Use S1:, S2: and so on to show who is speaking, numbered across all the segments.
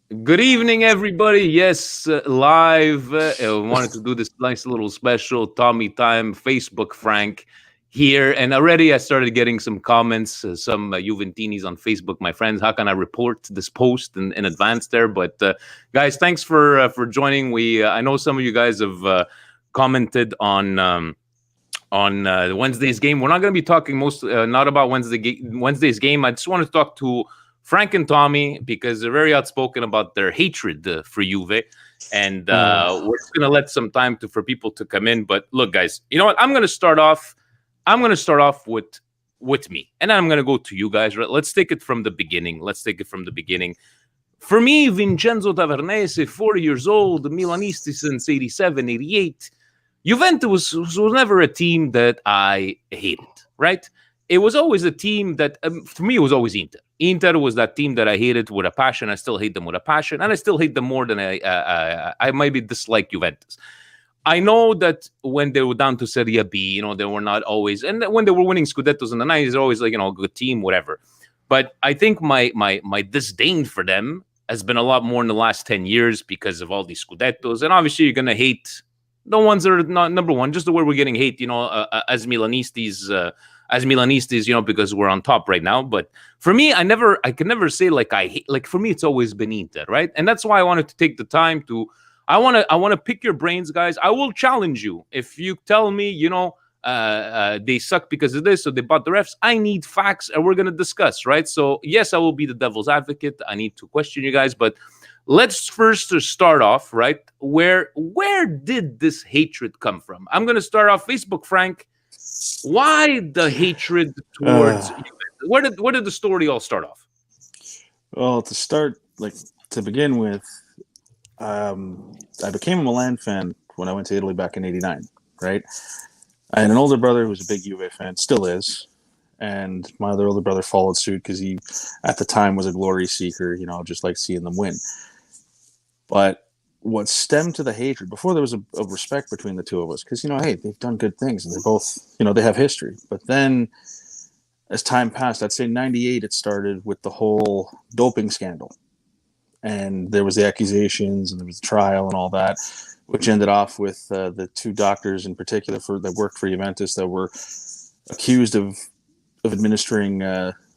S1: Good evening, everybody. Yes, live. We wanted to do this nice little special Tommy Time Facebook Frank here. And already I started getting some comments, some Juventinis on Facebook, my friends. How can I report this post in advance there? But guys, thanks for joining. I know some of you guys have commented on Wednesday's game. We're not going to be talking not about Wednesday's game. I just want to talk to Frank and Tommy because they're very outspoken about their hatred for Juve, and we're just going to let some time for people to come in. But look, guys, you know what? I'm going to start off. I'm going to start off with me, and then I'm going to go to you guys. Right? Let's take it from the beginning. For me, Vincenzo Tavernese, 40 years old, Milanisti since 87, 88. Juventus was never a team that I hated, right? It was always a team that, for me, it was always Inter. Inter was that team that I hated with a passion. I still hate them with a passion, and I still hate them more than I maybe dislike Juventus. I know that when they were down to Serie B, they were not always, and when they were winning Scudettos in the 90s, they're always like, a good team, whatever. But I think my disdain for them has been a lot more in the last 10 years because of all these Scudettos. And obviously, you're going to hate the ones that are not number one, just the way we're getting hate, as Milanistas, because we're on top right now. But for me, I can never say like I hate. Like for me, it's always been Inter, right? And that's why I wanted to take the time to. I want to pick your brains, guys. I will challenge you if you tell me, they suck because of this, so they bought the refs. I need facts, and we're gonna discuss, right? So yes, I will be the devil's advocate. I need to question you guys, but let's first start off, right? Where did this hatred come from? I'm gonna start off Facebook, Frank. Why the hatred towards where did the story all start off?
S2: Well, to begin with, I became a Milan fan when I went to Italy back in '89. Right, I had an older brother who was a big Juve fan, still is, and my other older brother followed suit because he, at the time, was a glory seeker. Just like seeing them win. But what stemmed to the hatred before there was a respect between the two of us because hey, they've done good things and they're both they have history. But then as time passed, I'd say '98 it started with the whole doping scandal, and there was the accusations and there was the trial and all that, which ended off with the two doctors in particular that worked for Juventus that were accused of administering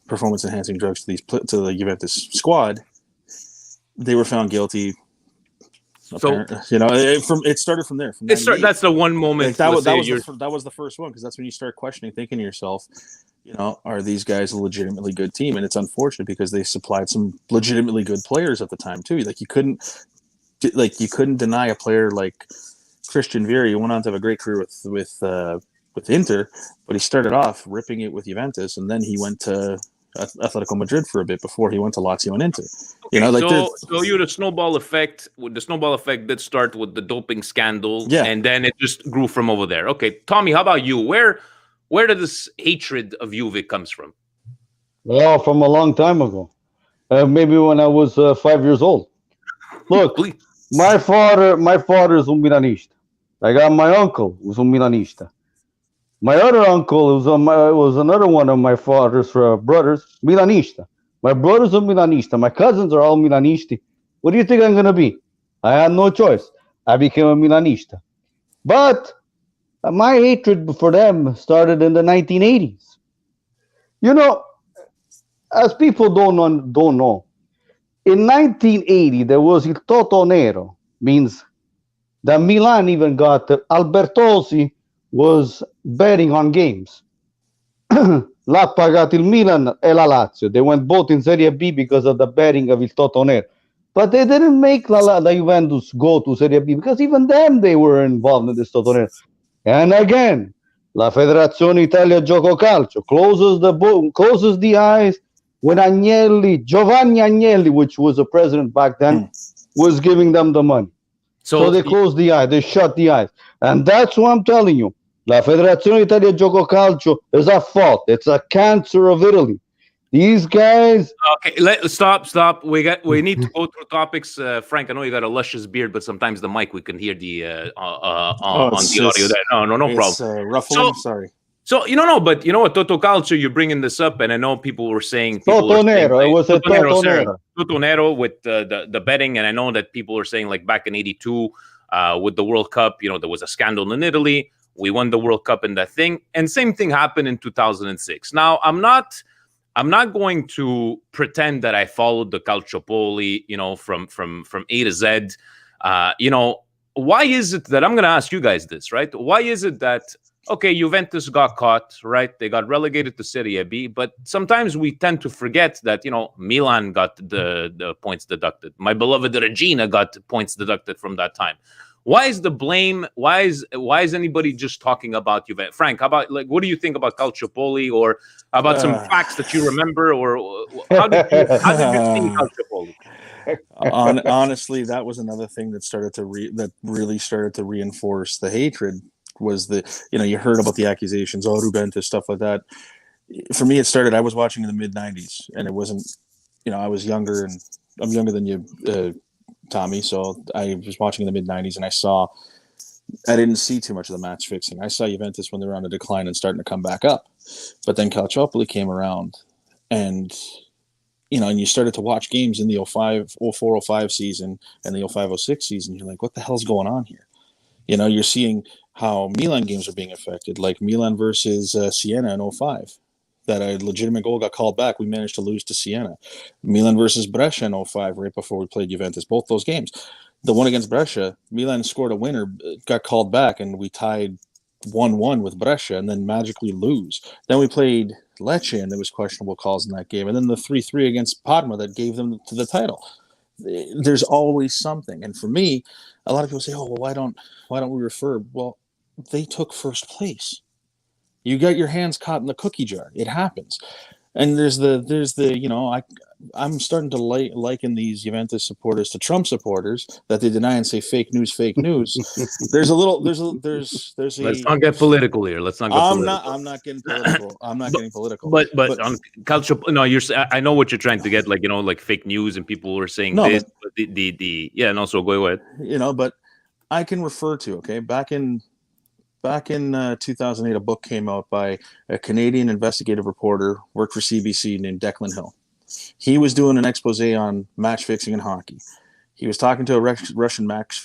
S2: performance enhancing drugs to the Juventus squad. They were found guilty. So it started from there.
S1: That's the one moment
S2: that was the first one because that's when you start questioning, thinking to yourself, are these guys a legitimately good team? And it's unfortunate because they supplied some legitimately good players at the time too. Like you couldn't deny a player like Christian Vieri. He went on to have a great career with Inter, but he started off ripping it with Juventus, and then he went to Atletico Madrid for a bit before he went to Lazio and Inter.
S1: Okay, so the snowball effect. The snowball effect did start with the doping scandal, and then it just grew from over there. Okay, Tommy, how about you? Where did this hatred of Juve comes from?
S3: Well, from a long time ago, maybe when I was 5 years old. Look, my father is un Milanista. I got my uncle who's un Milanista. My other uncle was another one of my father's brothers, Milanista. My brothers are Milanista. My cousins are all Milanisti. What do you think I'm going to be? I had no choice. I became a Milanista. But my hatred for them started in the 1980s. As people don't know, in 1980, there was il Toto Nero, means that Milan even got Albertosi was betting on games. L'ha pagato il Milan e la Lazio. They went both in Serie B because of the betting of il Toto Nero. But they didn't make la Juventus go to Serie B because even them, they were involved in this Toto Nero. And again, la Federazione Italia Gioco Calcio closes the eyes when Giovanni Agnelli, which was a president back then, was giving them the money. So they closed the eye. They shut the eyes. And that's what I'm telling you. La Federazione Italia Gioco Calcio is a fault. It's a cancer of Italy. These guys.
S1: Okay, stop. We need to go through topics. Frank, I know you got a luscious beard, but sometimes the mic we can hear the on the audio there. No problem.
S2: Ruffling. Sorry.
S1: So no, but you know what, Toto Calcio, you're bringing this up, and I know people were saying
S3: Toto Nero. It was a Toto Nero.
S1: Toto Nero with the betting, and I know that people were saying like back in '82 with the World Cup, there was a scandal in Italy. We won the World Cup in that thing, and same thing happened in 2006. Now, I'm not going to pretend that I followed the Calciopoli, from A to Z. Why is it that I'm going to ask you guys this, right? Why is it that, okay, Juventus got caught, right? They got relegated to Serie B, but sometimes we tend to forget that, Milan got the points deducted. My beloved Regina got points deducted from that time. Why is the blame? Why is anybody just talking about Juventus? Frank, how about, what do you think about Calciopoli, or about some facts that you remember, or how did you see Calciopoli?
S2: Honestly, that was another thing that really started to reinforce the hatred. Was you heard about the accusations, Juventus, stuff like that. For me, it started. I was watching in the mid '90s, and it wasn't. I was younger, and I'm younger than you, Tommy. So I was watching in the mid '90s, and I didn't see too much of the match fixing. I saw Juventus when they were on a decline and starting to come back up, but then Calciopoli came around, and and you started to watch games in the 04-05 season and the 05-06 season. You're like, what the hell's going on here? You're seeing how Milan games are being affected, like Milan versus Siena in 05. That a legitimate goal got called back. We managed to lose to Siena. Milan versus Brescia in 05, right before we played Juventus. Both those games. The one against Brescia, Milan scored a winner, got called back, and we tied 1-1 with Brescia and then magically lose. Then we played Lecce, and there was questionable calls in that game. And then the 3-3 against Parma that gave them to the title. There's always something. And for me, a lot of people say, oh, well, why don't we refer? Well, they took first place. You got your hands caught in the cookie jar. It happens. And I'm starting to liken these Juventus supporters to Trump supporters that they deny and say fake news. Let's
S1: not get political here.
S2: I'm not getting political. Getting political.
S1: But on culture, no, I know what you're trying to get, like fake news, and people were saying this. But so go ahead.
S2: But I can refer to back in 2008, a book came out by a Canadian investigative reporter, worked for CBC, named Declan Hill. He was doing an expose on match fixing in hockey. He was talking to a Russian match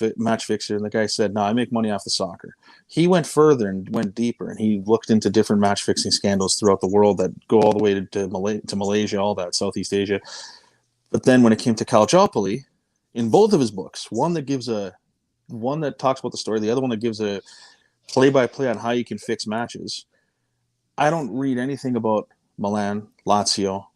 S2: fixer, and the guy said, no, I make money off the soccer. He went further and went deeper, and he looked into different match fixing scandals throughout the world that go all the way to Malaysia, all that, Southeast Asia. But then when it came to Calciopoli, in both of his books, one that talks about the story, the other one that gives a play-by-play on how you can fix matches. I don't read anything about Milan, Lazio,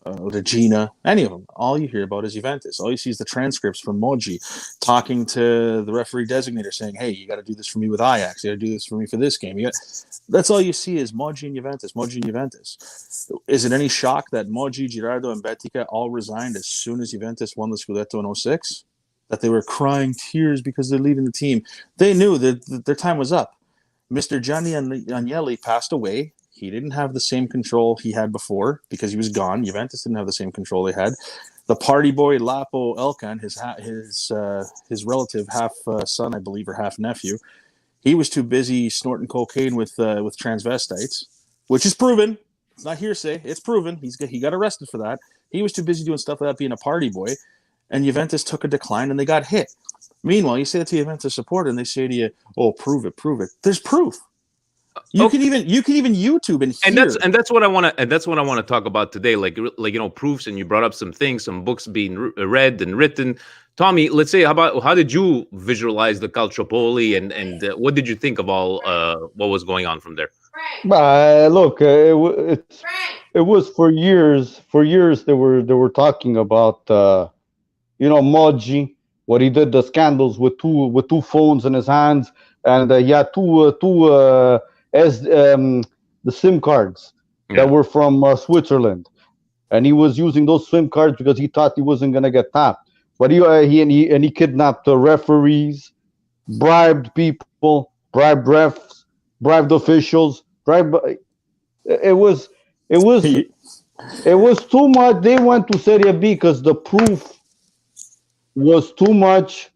S2: Regina, any of them. All you hear about is Juventus. All you see is the transcripts from Moggi talking to the referee designator saying, hey, you got to do this for me with Ajax. You got to do this for me for this game. That's all you see is Moggi and Juventus. Is it any shock that Moggi, Girardo, and Betica all resigned as soon as Juventus won the Scudetto in 06? That they were crying tears because they're leaving the team. They knew that their time was up. Mr. Gianni Agnelli passed away. He didn't have the same control he had before because he was gone. Juventus didn't have the same control they had. The party boy Lapo Elkan, his relative, half son, I believe, or half nephew, he was too busy snorting cocaine with transvestites, which is proven. It's not hearsay. It's proven. He got arrested for that. He was too busy doing stuff like that, being a party boy, and Juventus took a decline and they got hit. Meanwhile, you say that to a Juventus supporter, and they say to you, "Oh, prove it." There's proof. You can even YouTube and hear.
S1: And that's what I want to talk about today. Like proofs. And you brought up some things, some books being read and written. Tommy, let's say, how did you visualize the Calciopoli, and what did you think of all what was going on from there?
S3: Look, it was for years. For years, they were talking about Moggi. What he did, the scandals with two phones in his hands, and he had two the SIM cards that were from Switzerland, and he was using those SIM cards because he thought he wasn't gonna get tapped. But he kidnapped the referees, bribed people, bribed refs, bribed officials, It was too much. They went to Serie B because the proof was too much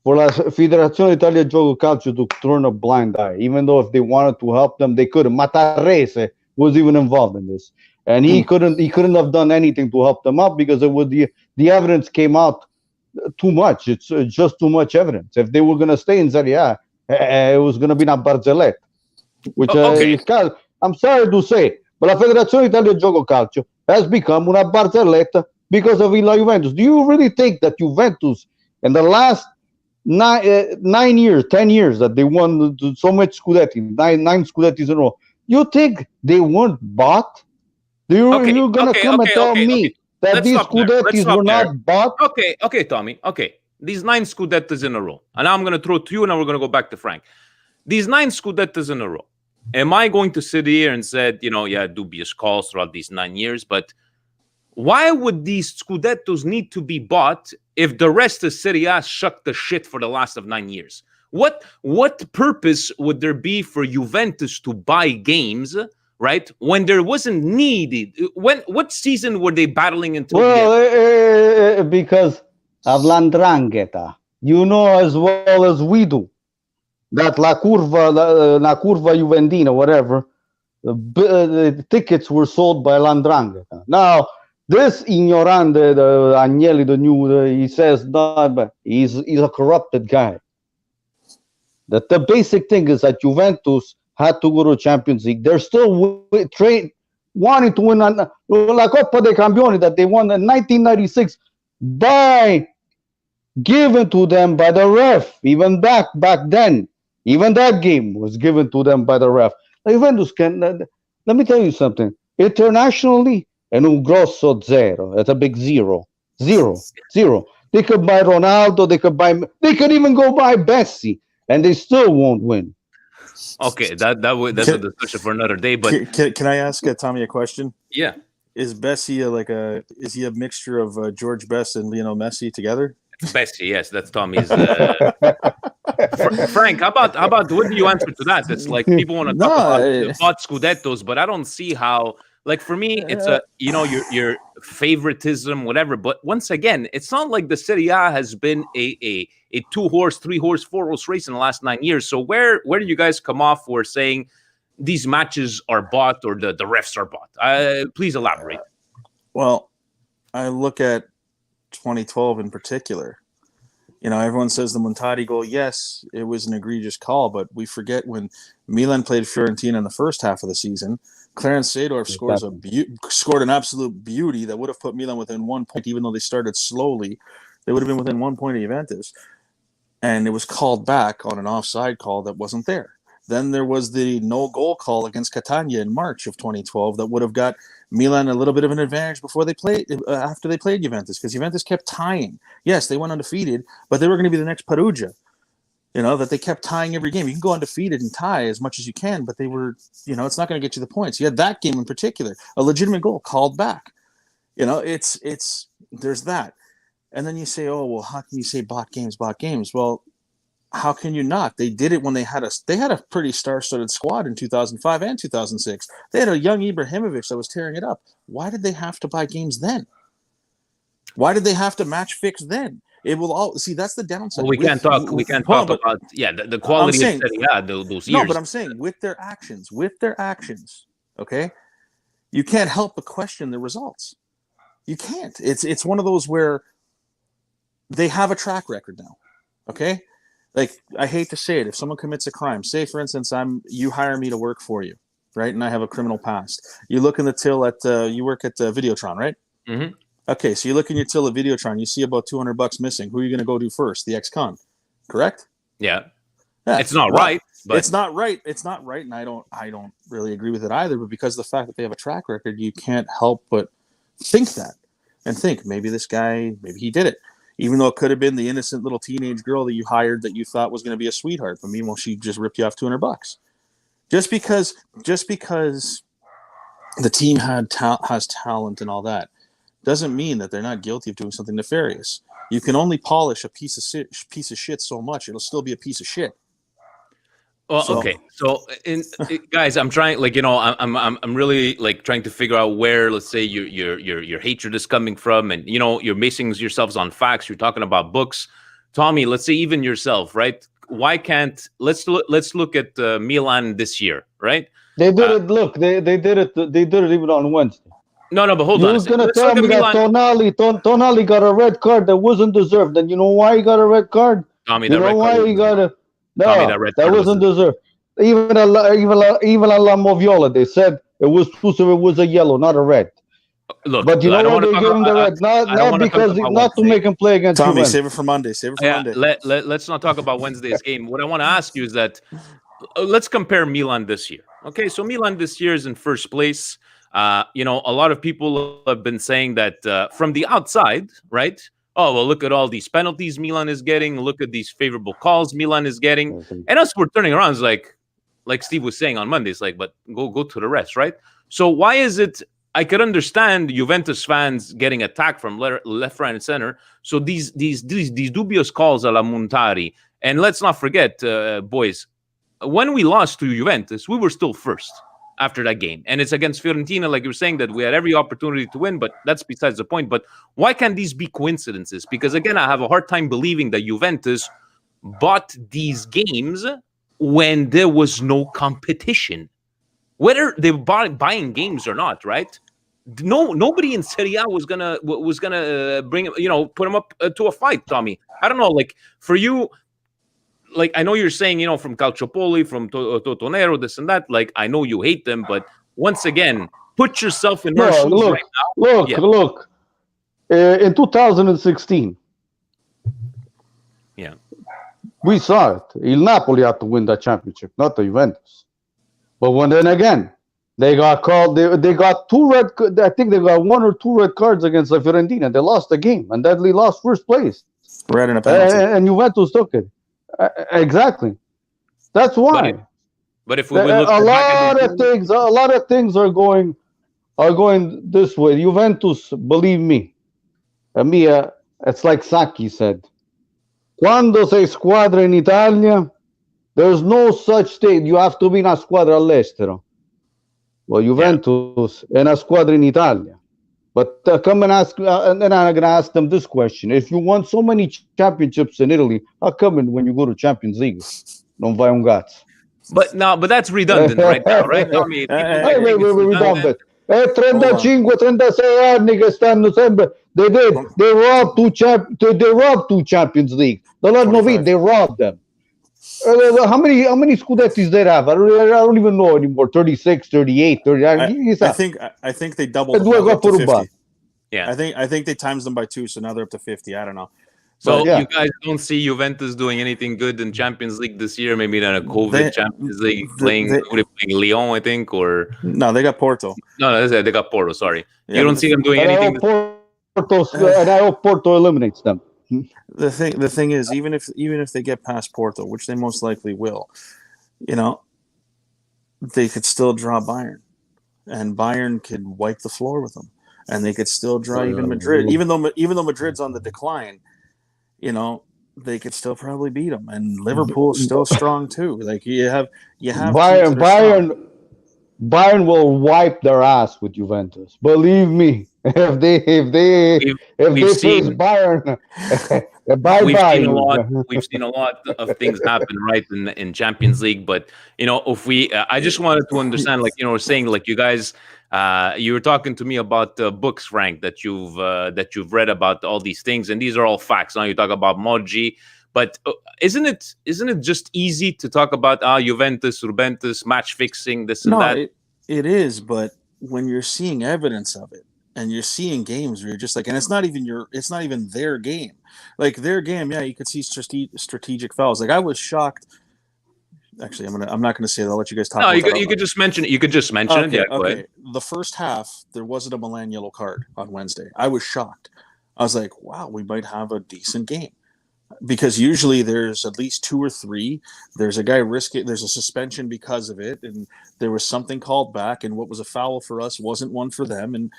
S3: for la Federazione Italia Gioco Calcio to turn a blind eye, even though if they wanted to help them, they couldn't. Matarese was even involved in this, and he couldn't have done anything to help them out because it would the evidence came out too much. It's just too much evidence. If they were going to stay in Serie A, it was going to be una barzelletta, which I'm sorry to say, but la Federazione Italia Gioco Calcio has become una barzelletta because of La Juventus. Do you really think that Juventus in the last 9 years, 10 years that they won so much Scudetti, nine Scudettis in a row, you think they weren't bought? You're going to come and tell me that these Scudettis were not bought?
S1: Okay, Tommy. Okay, these 9 Scudettas in a row. And now I'm going to throw it to you, and then we're going to go back to Frank. These 9 Scudettas in a row. Am I going to sit here and say, dubious calls throughout these 9 years, but why would these Scudettos need to be bought if the rest of Serie A shucked the shit for the last of 9 years? What purpose would there be for Juventus to buy games, right, when there wasn't needed? What season were they battling until?
S3: Well, because of l'andrangheta. You know as well as we do that la curva Juventina, whatever, the tickets were sold by l'andrangheta. Now, this ignorante, the Agnelli, the new, he says, no, but he's a corrupted guy. That the basic thing is that Juventus had to go to Champions League. They're still wanting to win La Coppa dei Campioni that they won in 1996 by given to them by the ref. Even back then, even that game was given to them by the ref. Juventus can, let me tell you something. Internationally, and un grosso zero. That's a big zero. Zero. They could buy Ronaldo. They could even go buy Messi, and they still won't win.
S1: Okay, that's a discussion for another day. But
S2: can I ask Tommy a question?
S1: Yeah.
S2: Is Messi is he a mixture of George Best and Lionel Messi together?
S1: Messi, yes, that's Tommy's. Frank, how about what do you answer to that? It's like people want to talk about Scudettos, but I don't see how. Like for me, it's your favoritism, whatever. But once again, it's not like the Serie A has been a 2-horse, 3-horse, 4-horse race in the last 9 years. So where do you guys come off for saying these matches are bought or the refs are bought? Please elaborate.
S2: Well, I look at 2012 in particular. Everyone says the Montari goal. Yes, it was an egregious call, but we forget when Milan played Fiorentina in the first half of the season. Clarence Seedorf scored an absolute beauty that would have put Milan within 1 point, even though they started slowly. They would have been within 1 point of Juventus. And it was called back on an offside call that wasn't there. Then there was the no-goal call against Catania in March of 2012 that would have got Milan a little bit of an advantage after they played Juventus, because Juventus kept tying. Yes, they went undefeated, but they were going to be the next Perugia. That they kept tying every game. You can go undefeated and tie as much as you can, but they were, it's not going to get you the points. You had that game in particular, a legitimate goal called back. It's there's that. And then you say, oh, well, how can you say bought games? Well, how can you not? They did it when they had a pretty star-studded squad in 2005 and 2006. They had a young Ibrahimovic that was tearing it up. Why did they have to buy games then? Why did they have to match fix then? It will all see. That's the downside.
S1: Well, we can't talk about the quality of those years.
S2: No, but I'm saying with their actions, okay, you can't help but question the results. You can't. It's one of those where they have a track record now. Okay, like I hate to say it, if someone commits a crime, say for instance, you hire me to work for you, right, and I have a criminal past. You look in the till at you work at Videotron, right?
S1: Mm-hmm.
S2: Okay, so you look in your till at Videotron, you see about $200 missing. Who are you going to go to first? The ex-con, correct?
S1: Yeah. It's not right. But
S2: it's not right. It's not right, and I don't really agree with it either. But because of the fact that they have a track record, you can't help but think that and think maybe this guy, maybe he did it, even though it could have been the innocent little teenage girl that you hired that you thought was going to be a sweetheart, but meanwhile she just ripped you off $200. Just because the team has talent and all that doesn't mean that they're not guilty of doing something nefarious. You can only polish a piece of shit so much; it'll still be a piece of shit.
S1: Well, okay. So, guys, I'm trying, I'm really trying to figure out where, let's say, your hatred is coming from, and you're basing yourselves on facts. You're talking about books. Tommy, let's say even yourself, right? Why can't let's look at Milan this year, right?
S3: They did it. Look, they did it. They did it even on Wednesday.
S1: No, but hold on.
S3: You're gonna tell me that Tonali got a red card that wasn't deserved. And you know why he got a red card?
S1: Tommy,
S3: you know why he got a
S1: Tommy,
S3: that wasn't deserved. Even a La Moviola, they said it was a yellow, not a red.
S1: Look,
S3: but you know why they gave him the red? Not because not to make him play against
S2: Tommy.
S3: Juventus.
S2: Save it for Monday. Monday.
S1: Let's not talk about Wednesday's game. What I want to ask you is that let's compare Milan this year. Okay, so Milan this year is in first place. A lot of people have been saying that from the outside, right? Oh, well, look at all these penalties Milan is getting. Look at these favorable calls Milan is getting. And us, we're turning around. It's like Steve was saying on Monday. It's like, but go to the rest, right? So why is it? I could understand Juventus fans getting attacked from left, right, and center. So these dubious calls a la Montari. And let's not forget, boys, when we lost to Juventus, we were still first after that game. And it's against Fiorentina, like you were saying, that we had every opportunity to win, but that's besides the point. But why can't these be coincidences? Because, again, I have a hard time believing that Juventus bought these games when there was no competition. Whether they were buying games or not, right? Nobody in Serie A was gonna bring put them up to a fight, Tommy. I don't know, like for you, like I know you're saying from Calciopoli, from Totonero, this and that. Like I know you hate them, but once again, put yourself in their shoes right now.
S3: Look. In 2016, we saw it. Il Napoli had to win that championship, not the Juventus. But then again, they got called. They got two red. I think they got one or two red cards against the Fiorentina. They lost the game, and then they lost first place.
S2: Red in a penalty,
S3: and Juventus took it. Exactly. That's why.
S1: But if we look
S3: a lot of things are going this way. Juventus, believe me, Mia. It's like Sacchi said. Quando sei squadra in Italia, there's no such thing. You have to be una squadra all'estero. Well, Juventus è una squadra in Italia. But come and ask, and then I'm going to ask them this question. If you won so many championships in Italy, how come when you go to Champions League, non vai un cazzo?
S1: But that's redundant right now, right?
S3: Wait, redundant. 36 anni che stanno sempre. They robbed two Champions League. They robbed them. How many Scudettis they have? I don't even know anymore. 36, 38, 30.
S2: I think they doubled them up to 50. Yeah. I think they times them by 2, so now they're up to 50. I don't know.
S1: So you guys don't see Juventus doing anything good in Champions League this year? Maybe not a COVID Champions League playing Lyon, I think, or
S2: no, they got Porto.
S1: No, they got Porto. Sorry, you don't see them doing anything.
S3: And I hope Porto eliminates them.
S2: The thing is, even if they get past Porto, which they most likely will, they could still draw Bayern, and Bayern could wipe the floor with them, and they could still draw even Madrid. Even though Madrid's on the decline, they could still probably beat them, and Liverpool's still strong too. Like you have
S3: Bayern will wipe their ass with Juventus. Believe me. If they face Bayern,
S1: we've seen a lot of things happen right in Champions League. But if we, I just wanted to understand, saying like you guys, you were talking to me about books, Frank, that you've read about all these things, and these are all facts. Now you talk about Moggi, but isn't it just easy to talk about Juventus, match fixing, this and that?
S2: It is, but when you're seeing evidence of it. And you're seeing games where you're just like, and it's not even their game. Like their game, you could see strategic fouls. Like I was shocked. Actually, I'm not gonna say that. I'll let you guys talk.
S1: No, you could just mention it. You could just mention it. Yeah, go ahead.
S2: The first half, there wasn't a Milan yellow card on Wednesday. I was shocked. I was like, wow, we might have a decent game. Because usually there's at least 2 or 3. There's a guy there's a suspension because of it, and there was something called back, and what was a foul for us wasn't one for them, and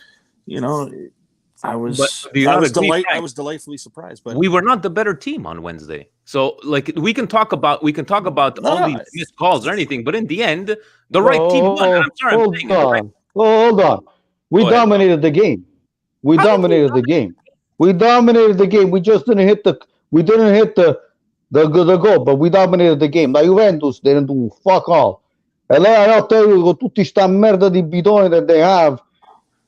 S2: I was delightfully surprised. But
S1: we were not the better team on Wednesday. So we can talk about all these missed calls or anything, but in the end, the right team won. I'm sorry,
S3: hold on. We dominated the game. We dominated the game. We just didn't hit We didn't hit the goal, but we dominated the game. La Juventus didn't do fuck all. And then I'll tell you, con tutti sta merda di bidoni that they have,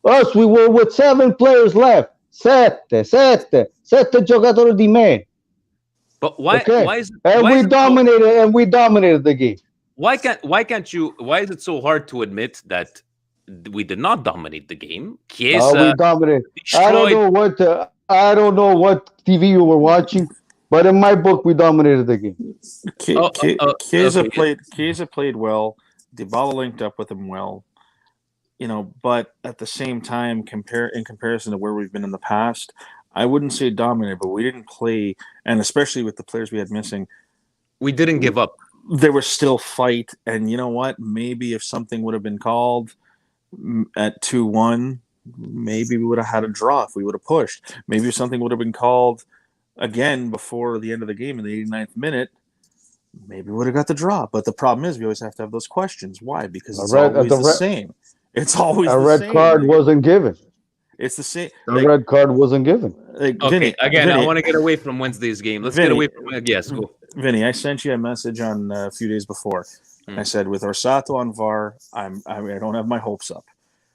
S3: us, we were with 7 players left. Sette giocatori di me.
S1: But why?
S3: Okay?
S1: Why is it?
S3: And
S1: Why
S3: we
S1: is it
S3: dominated, and we dominated the game.
S1: Why can't you? Why is it so hard to admit that we did not dominate the game? Chiesa
S3: We dominated.
S1: destroyed.
S3: I don't know what TV you were watching, but in my book, we dominated the game.
S2: Chiesa
S1: okay.
S2: played well. Dybala linked up with him well. But at the same time, in comparison to where we've been in the past, I wouldn't say dominant, but we didn't play, and especially with the players we had missing,
S1: We didn't give up.
S2: there was still fight. And you know what? Maybe if something would have been called at 2-1, maybe we would have had a draw if we would have pushed. Maybe if something would have been called again before the end of the game in the 89th minute, maybe we would have got the draw. But the problem is we always have to have those questions. Why? Because it's always the same. It's always
S3: a
S2: the
S3: red
S2: same.
S3: card wasn't given.
S2: It's the same.
S3: A red card wasn't given.
S1: Okay,
S2: Vinny,
S1: I want to get away from Wednesday's game. Let's get away from it. Yes, go.
S2: Vinny, I sent you a message on a few days before. I said, with Orsato on VAR, I don't have my hopes up.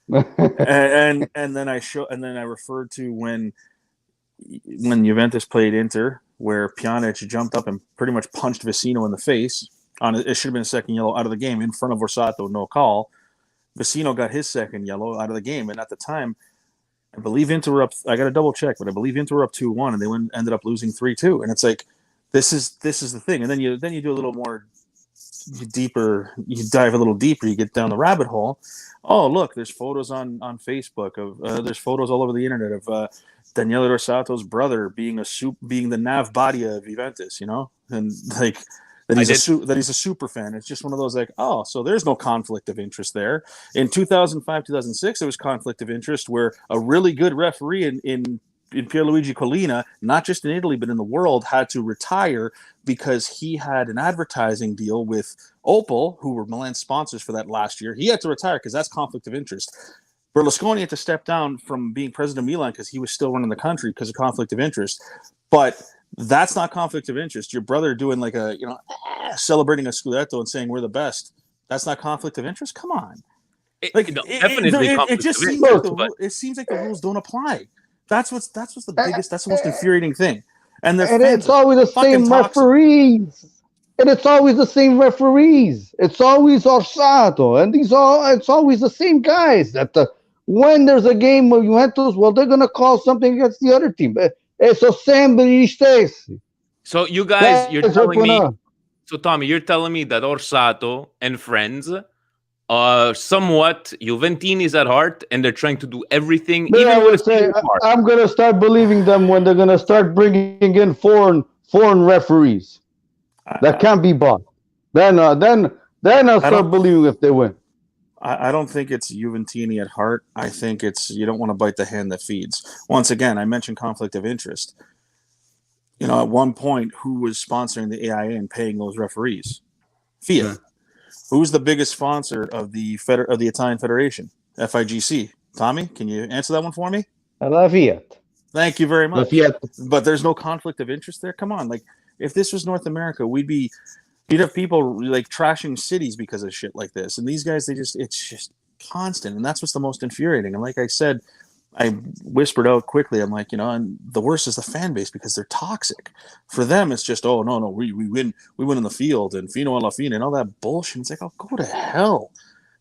S2: and then I referred to when Juventus played Inter, where Pjanic jumped up and pretty much punched Vecino in the face. It should have been a second yellow out of the game in front of Orsato, no call. Vecino got his second yellow out of the game, and at the time, I believe Inter were up. I got to double check, but I believe Inter were up 2-1, and they ended up losing 3-2. And it's like, this is the thing. And then you do a little more deeper. You dive a little deeper. You get down the rabbit hole. Oh, look, there's photos on Facebook of there's photos all over the internet of Daniele Rossato's brother being the nav body of Juventus, and like that he's a super fan. It's just one of those like, oh, so there's no conflict of interest there. In 2005, 2006, there was conflict of interest where a really good referee in Pierluigi Collina, not just in Italy but in the world, had to retire because he had an advertising deal with Opel, who were Milan's sponsors for that last year. He had to retire because that's conflict of interest. Berlusconi had to step down from being president of Milan because he was still running the country because of conflict of interest. But that's not conflict of interest. Your brother doing like celebrating a Scudetto and saying we're the best. That's not conflict of interest? Come on.
S1: It
S2: just seems it seems like the rules don't apply. That's what's the biggest. That's the most infuriating thing. And
S3: it's always the same referees. And it's always the same referees. It's always Orsato, and it's always the same guys. That when there's a game of Juventus, well, they're gonna call something against the other team. It's sempre gli stessi.
S1: So you guys, you're telling me. So Tommy, you're telling me that Orsato and friends are somewhat Juventinis at heart, and they're trying to do everything.
S3: Then I would say I'm gonna start believing them when they're gonna start bringing in foreign referees that can't be bought. Then I'll start believing if they win.
S2: I don't think it's Juventini at heart. I think it's you don't want to bite the hand that feeds. Once again, I mentioned conflict of interest. At one point, who was sponsoring the AIA and paying those referees? Fiat. Yeah. Who's the biggest sponsor of the Italian Federation? FIGC. Tommy, can you answer that one for me?
S3: La Fiat.
S2: Thank you very much.
S3: La Fiat.
S2: But there's no conflict of interest there. Come on, like if this was North America, you'd have people like trashing cities because of shit like this. And these guys, it's just constant. And that's what's the most infuriating. And like I said, I whispered out quickly. I'm like, and the worst is the fan base because they're toxic. For them, it's just, oh no, we win in the field and fino alla fine and all that bullshit. It's like, oh, go to hell.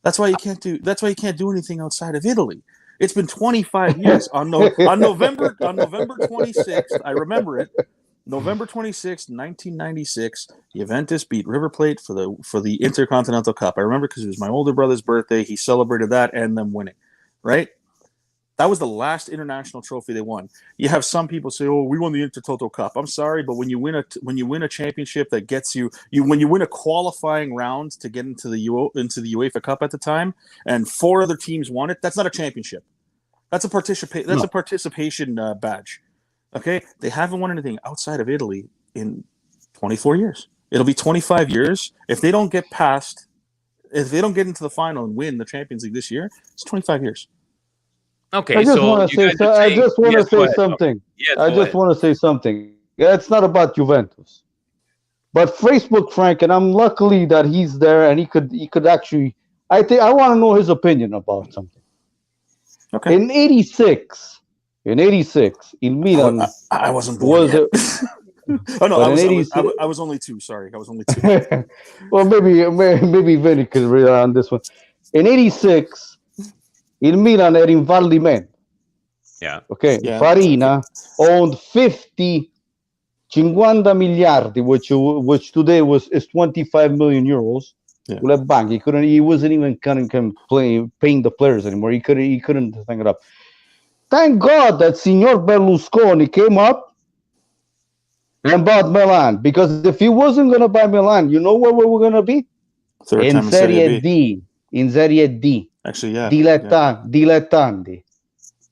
S2: That's why you can't do anything outside of Italy. It's been 25 years. On November 26th, I remember it. November 26th, 1996, Juventus beat River Plate for the Intercontinental Cup. I remember because it was my older brother's birthday. He celebrated that and them winning, right? That was the last international trophy they won. You have some people say, "Oh, we won the Intertoto Cup." I'm sorry, but when you win a championship that gets you when you win a qualifying round to get into the UEFA Cup at the time, and 4 other teams won it, that's not a championship. That's a participation badge. Okay, they haven't won anything outside of Italy in 24 years. It'll be 25 years if they don't get into the final and win the Champions League this year. It's 25 years.
S1: Okay,
S3: I just want to say something.
S1: Yes,
S3: I just want to say something. Yeah, it's not about Juventus. But Facebook Frank, and I'm luckily that he's there and he could actually. I want to know his opinion about something.
S2: Okay.
S3: In '86, in Milan
S2: I wasn't born
S3: was
S2: yet.
S3: a,
S2: Oh no,
S3: but in '86.
S2: I was only 2. Sorry, I was only 2.
S3: Well, maybe Vinny could read on this one. In '86, il Milan era in fallimento.
S1: Yeah.
S3: Okay,
S2: Yeah.
S3: Farina owned 50 miliardi, which today is 25 million euros.
S2: Yeah.
S3: With a bank, he wasn't even paying the players anymore. He couldn't hang it up. Thank God that Signor Berlusconi came up and bought Milan, because if he wasn't going to buy Milan, you know where we were going to be?
S2: Third time in
S3: Serie D. In Serie D.
S2: Actually, yeah.
S3: Dilettanti.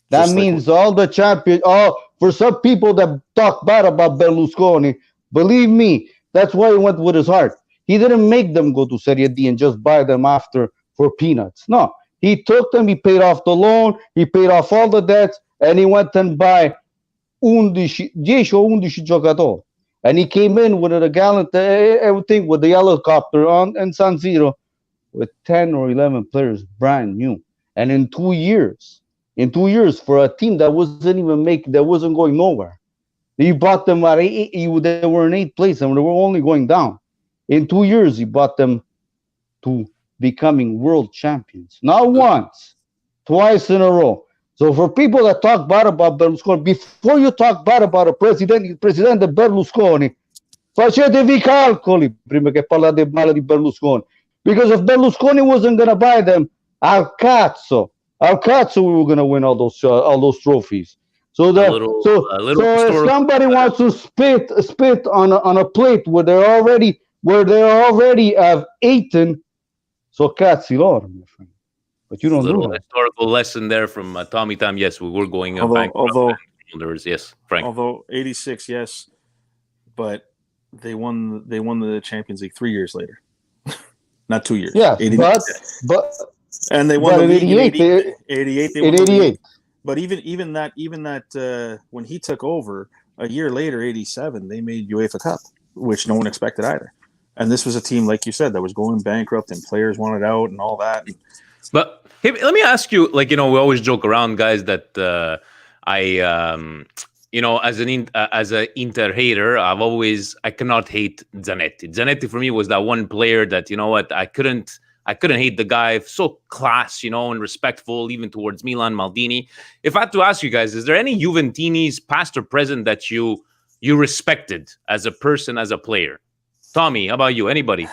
S3: That
S2: Just
S3: means all the champions. Oh, for some people that talk bad about Berlusconi, believe me, that's why he went with his heart. He didn't make them go to Serie D and just buy them after for peanuts. No, he took them, he paid off the loan, he paid off all the debts, and he went and buy 10 or 11 giocatori. And he came in with a gallant, everything with the helicopter on and San Siro with 10 or 11 players brand new. And in 2 years, for a team that wasn't going nowhere, he bought them at they were in 8th place and they were only going down. In 2 years, he brought them to becoming world champions. Not once, twice in a row. So for people that talk bad about Berlusconi, before you talk bad about Presidente Berlusconi, facetevi calcoli prima che parlate male di Berlusconi. Because if Berlusconi wasn't going to buy them, al cazzo, we were going to win all those trophies. So if somebody wants to spit on a plate where they already have eaten, so cazzi loro, my friend. But you don't do that.
S1: Historical lesson there from Tommy Tom. Yes, we were going
S2: although
S1: yes, Frank.
S2: Although 86, yes, but they won the Champions League 3 years later, not 2 years.
S3: Yeah, but
S2: and they won the league in 88. They won the league. But even that when he took over a year later, 87, they made UEFA Cup, which no one expected either. And this was a team, like you said, that was going bankrupt and players wanted out and all that.
S1: But hey, let me ask you, we always joke around, guys, that as an Inter hater, I cannot hate Zanetti. Zanetti for me was that one player that, I couldn't hate the guy, so class, and respectful, even towards Milan, Maldini. If I had to ask you guys, is there any Juventinis, past or present, that you respected as a person, as a player? Tommy, how about you? Anybody?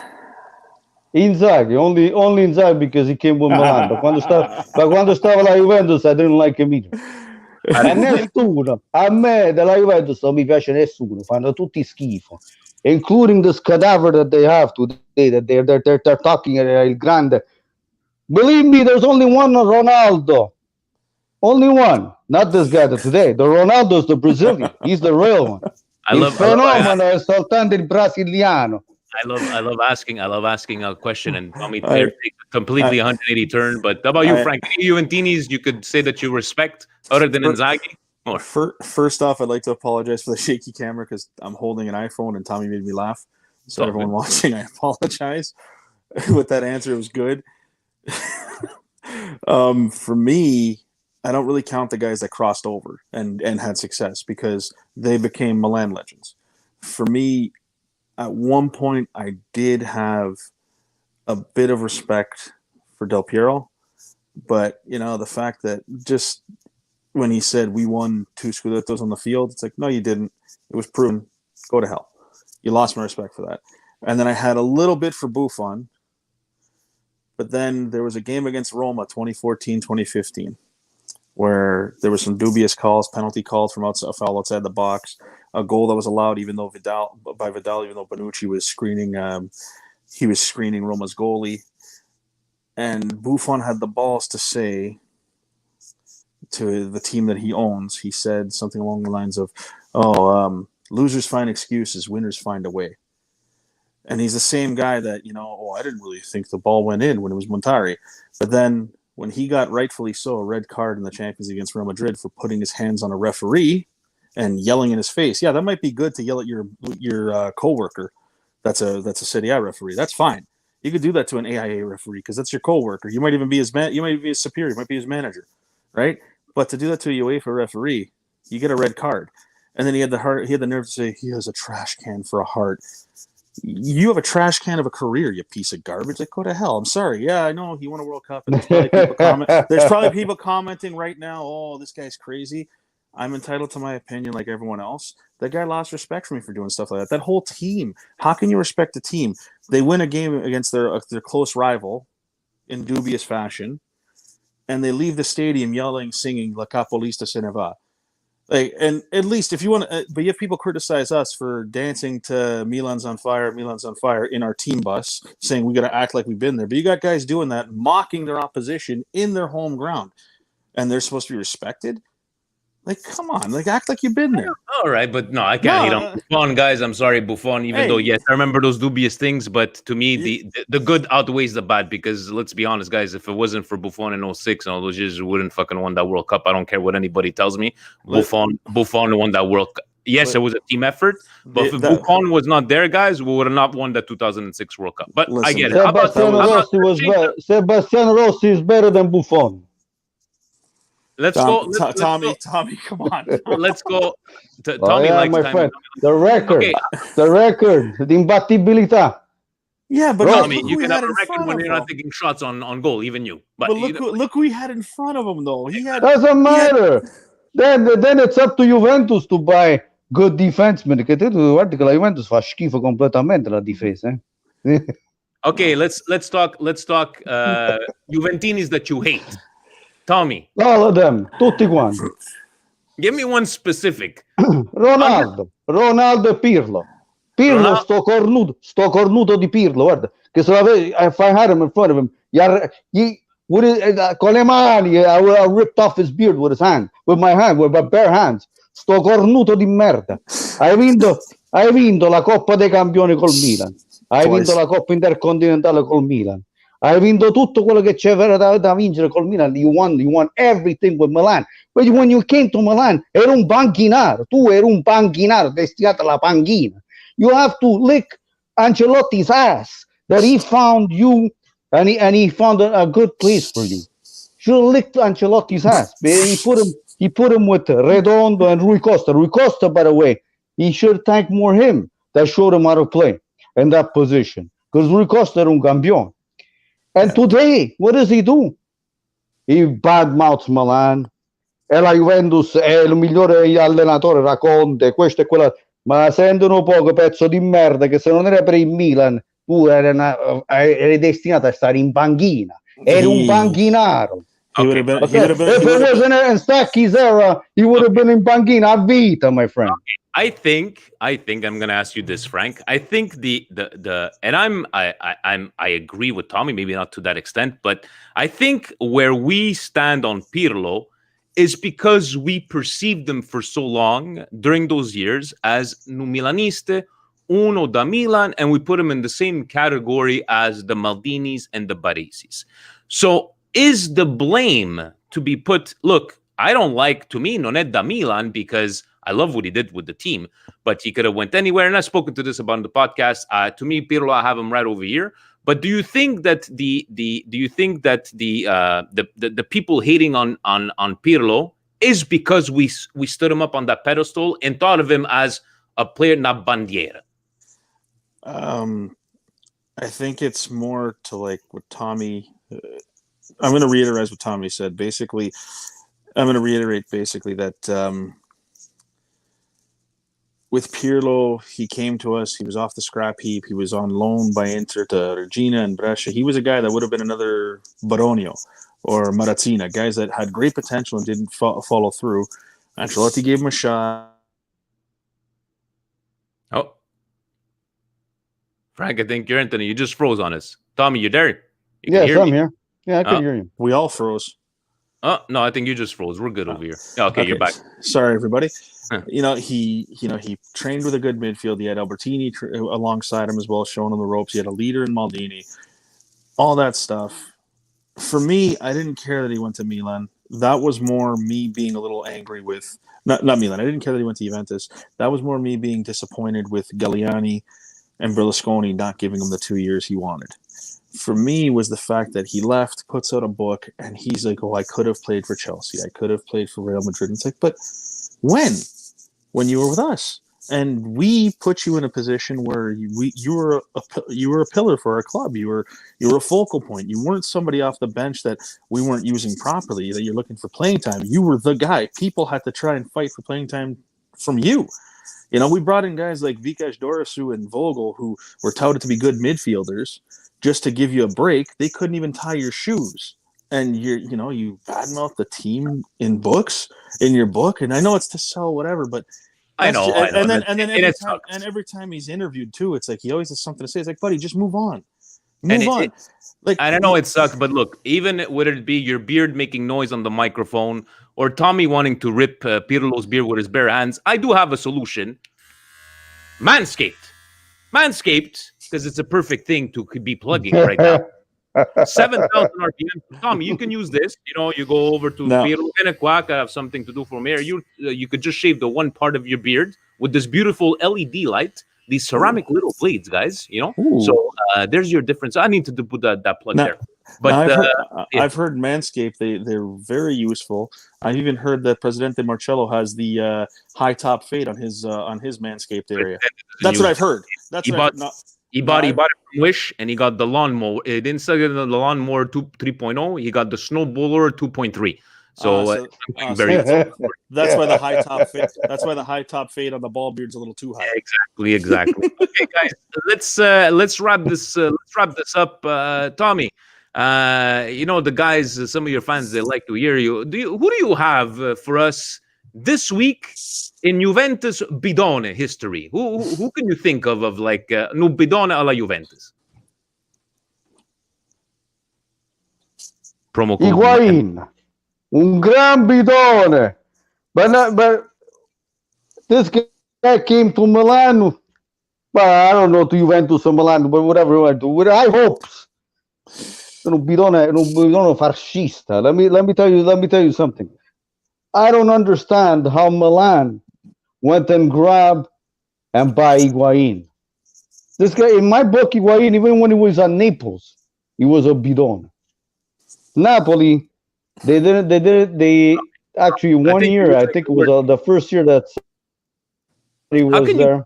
S3: Inzaghi, only Inzaghi because he came with Milan. But quando stava la Juventus, I didn't like him either. E nessuno, a me della Juventus non mi piace nessuno, fanno tutti schifo, including this cadaver that they have today, that they're talking il grande. Believe me, there's only one Ronaldo. Only one. Not this guy today. The Ronaldo's the Brazilian. He's the real one. Il fenomeno è soltanto il brasiliano.
S1: I love asking a question, and Tommy takes a completely 180 turn. But how about you, Frank? Any Juventinis you could say that you respect other than Inzaghi?
S2: First off, I'd like to apologize for the shaky camera because I'm holding an iPhone and Tommy made me laugh. So everyone watching, I apologize. With that answer, it was good. For me, I don't really count the guys that crossed over and had success because they became Milan legends. For me, at one point, I did have a bit of respect for Del Piero, but the fact that just when he said we won 2 Scudettos on the field, it's like, no, you didn't. It was proven. Go to hell. You lost my respect for that. And then I had a little bit for Buffon, but then there was a game against Roma, 2014-2015, where there were some dubious calls, penalty calls from outside, a foul outside the box, a goal that was allowed, even though Bonucci was screening, he was screening Roma's goalie, and Buffon had the balls to say to the team that he owns, he said something along the lines of, losers find excuses, winners find a way. And he's the same guy that, I didn't really think the ball went in when it was Montari. But then when he got rightfully so a red card in the Champions League against Real Madrid for putting his hands on a referee and yelling in his face. Yeah, that might be good to yell at your coworker. That's a Serie A referee. That's fine. You could do that to an AIA referee because that's your coworker. You might even be you might be his superior. You might be his manager, right? But to do that to a UEFA referee, you get a red card. And then he had the nerve to say he has a trash can for a heart. You have a trash can of a career, you piece of garbage. Like, go to hell. I'm sorry. Yeah, I know he won a World Cup, and there's probably people commenting right now, oh, this guy's crazy. I'm entitled to my opinion like everyone else. That guy lost respect for me for doing stuff like that. That whole team. How can you respect a team? They win a game against their close rival in dubious fashion, and they leave the stadium yelling, singing "La Capolista se ne va." Like, and at least if you want to, but if people criticize us for dancing to Milan's on fire in our team bus, saying we got to act like we've been there. But you got guys doing that, mocking their opposition in their home ground, and they're supposed to be respected. Like, come on, like act like you've been there.
S1: All right, but no, I can't hate on Buffon, guys. I'm sorry, Buffon. Even though, yes, I remember those dubious things, but to me, the good outweighs the bad. Because let's be honest, guys, if it wasn't for Buffon in 06 and all those years, we wouldn't fucking won that World Cup. I don't care what anybody tells me. Buffon won that World Cup. Yes, it was a team effort, but if Buffon was not there, guys, we would have not won the 2006 World Cup. But listen, I get it.
S3: Sebastiano Rossi is better than Buffon.
S1: Let's go.
S2: Tommy, come on.
S1: Let's go. Tommy likes
S3: my
S1: time.
S3: Friend. The record, the imbattibilità.
S2: Yeah, but
S1: Tommy, you can have a record when you're not taking shots on goal, even you. But
S2: look who he had in front of him, though.
S3: Doesn't matter. Then it's up to Juventus to buy good defensemen. Che guarda che la Juventus fa schifo completamente la difesa.
S1: Okay, let's talk Juventinis that you hate. Tommy.
S3: All of them, tutti quanti.
S1: Give me one specific.
S3: Ronaldo e Pirlo. Pirlo, sto cornuto di Pirlo, guarda, che se if I had him in front of him, con le mani, I would have ripped off his beard with my bare hands. Sto cornuto di merda. Hai vinto la Coppa dei Campioni col Milan. Hai vinto la Coppa Intercontinentale col Milan. Hai vinto tutto quello che c'era da vincere col Milan. You won everything with Milan. But when you came to Milan, eri un panchinaro. Tu eri un panchinaro destinato alla panchina. You have to lick Ancelotti's ass that he found you and he found a good place for you. Should have licked Ancelotti's ass. He put him with Redondo and Rui Costa. Rui Costa, by the way, he should thank more him that showed him how to play in that position. Because Rui Costa era un campione. And today, what does he do? He badmouths Milan. E la Juventus è il migliore allenatore, era Conte, questo e quello. Ma sentono poco, pezzo di merda, che se non era per il Milan, tu eri destinato a stare in panchina. Eri un panchinaro.
S2: Okay.
S3: If it wasn't in Stacchi's era, he would have been in panchina a vita, my friend.
S1: I think I'm gonna ask you this, Frank. I think I agree with Tommy, maybe not to that extent, but I think where we stand on Pirlo is because we perceived them for so long during those years as un Milaniste, uno da Milan, and we put him in the same category as the Maldinis and the Baresis. So is the blame to be put? Look, I don't like, to me, non è da Milan because I love what he did with the team, but he could have went anywhere. And I've spoken to this about on the podcast. To me, Pirlo, I have him right over here. But do you think that the people hating on Pirlo is because we stood him up on that pedestal and thought of him as a player, not bandiera?
S2: I think it's more to like what Tommy. I'm going to reiterate what Tommy said. Basically, I'm going to reiterate that with Pirlo, he came to us. He was off the scrap heap. He was on loan by Inter to Regina and Brescia. He was a guy that would have been another Baronio or Marazzina, guys that had great potential and didn't follow through. Ancelotti gave him a shot.
S1: Oh. Frank, I think you're Anthony. You just froze on us. Tommy, you there?
S3: Yes, I'm here. Yeah, I can hear you.
S2: We all froze.
S1: Oh, no, I think you just froze. We're good over here. Okay, you're back.
S2: Sorry, everybody. He trained with a good midfield. He had Albertini alongside him as well, showing him the ropes. He had a leader in Maldini. All that stuff. For me, I didn't care that he went to Milan. that was more me being a little angry with not Milan. I didn't care that he went to Juventus. That was more me being disappointed with Galliani and Berlusconi not giving him the 2 years he wanted. For me, was the fact that he left, puts out a book, and he's like, "Oh, I could have played for Chelsea. I could have played for Real Madrid." And it's like, but when you were with us, and we put you in a position where you were a pillar for our club. You were a focal point. You weren't somebody off the bench that we weren't using properly. That you're looking for playing time. You were the guy. People had to try and fight for playing time from you. You know, we brought in guys like Vikas Dorisu and Vogel who were touted to be good midfielders just to give you a break. They couldn't even tie your shoes. And you badmouth the team in your book. And I know it's to sell whatever, but
S1: I know.
S2: And every time he's interviewed too, it's like he always has something to say. It's like, buddy, just move on. Move on.
S1: I don't know, it sucks, but look, even whether it be your beard making noise on the microphone or Tommy wanting to rip Pirlo's beard with his bare hands, I do have a solution. Manscaped, because it's a perfect thing to be plugging right now. 7,000 RPM. Tommy, you can use this. You go over to Pirlo and Quack. I have something to do from here. You could just shave the one part of your beard with this beautiful LED light. These ceramic little blades, guys. So there's your difference. I need to put that plug there. But
S2: I've heard Manscaped. They're very useful. I've even heard that Presidente Marcello has the high top fade on his Manscaped area. That's what I've heard. He bought it
S1: from Wish, and he got the lawnmower. Instead of the lawnmower 3.0, he got the snowblower 2.3. So
S2: that's why the high top fade. That's why the high top fade on the ball beard's a little too high.
S1: Exactly. Okay, guys, let's wrap this. Let's wrap this up. Tommy, the guys. Some of your fans, they like to hear you. Who do you have for us this week in Juventus bidone history? Who can you think of like no bidone alla Juventus? Promo code
S3: Higuain, un gran bidone, but this guy came to Milan. Well, I don't know, to Juventus or Milan, but whatever he went to, with high hopes. Un bidone fascista. Let me tell you something. I don't understand how Milan went and grabbed and buy Higuain. This guy, in my book, Higuain, even when he was at Naples, he was a bidone. Napoli, they actually 1 year, I think it was the first year that he was there.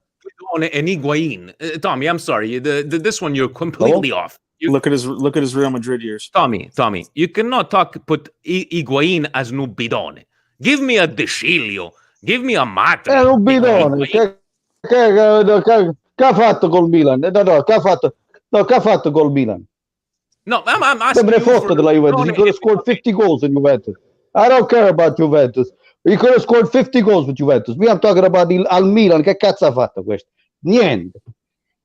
S1: And Higuain, Tommy, I'm sorry, this one you're completely off.
S2: Look at his Real Madrid years.
S1: Tommy, you cannot put Higuain as no bidone. Give me a De Sciglio, give me a Matri.
S3: Un bidone. Che ha fatto col Milan? No, che ha fatto col Milan?
S1: No, I'm asking
S3: you for della Juventus. He could have scored 50 goals in Juventus. I don't care about Juventus. He could have scored 50 goals with Juventus. Me, I'm talking about al Milan. Che cazzo ha fatto questo? Niente.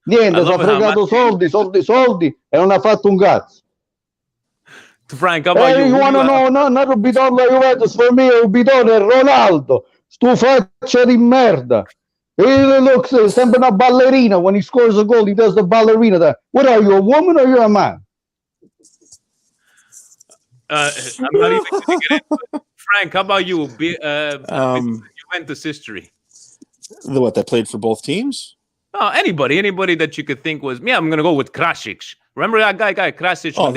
S3: Si ha fregato soldi e non ha fatto un cazzo.
S1: Frank, how about you?
S3: You want to know? Not a bidone la Juventus. For me, un bidone è Ronaldo. Stu faccia di merda. He looks sempre una ballerina. When he scores a goal, he does the ballerina there. What are you, a woman or you're a man?
S1: I'm not even going to get into it. Frank, how about you? Juventus history.
S2: The what, that played for both teams?
S1: Oh, anybody that you could think was. Yeah, I'm going to go with Krasic. Remember that guy Krasic?
S2: You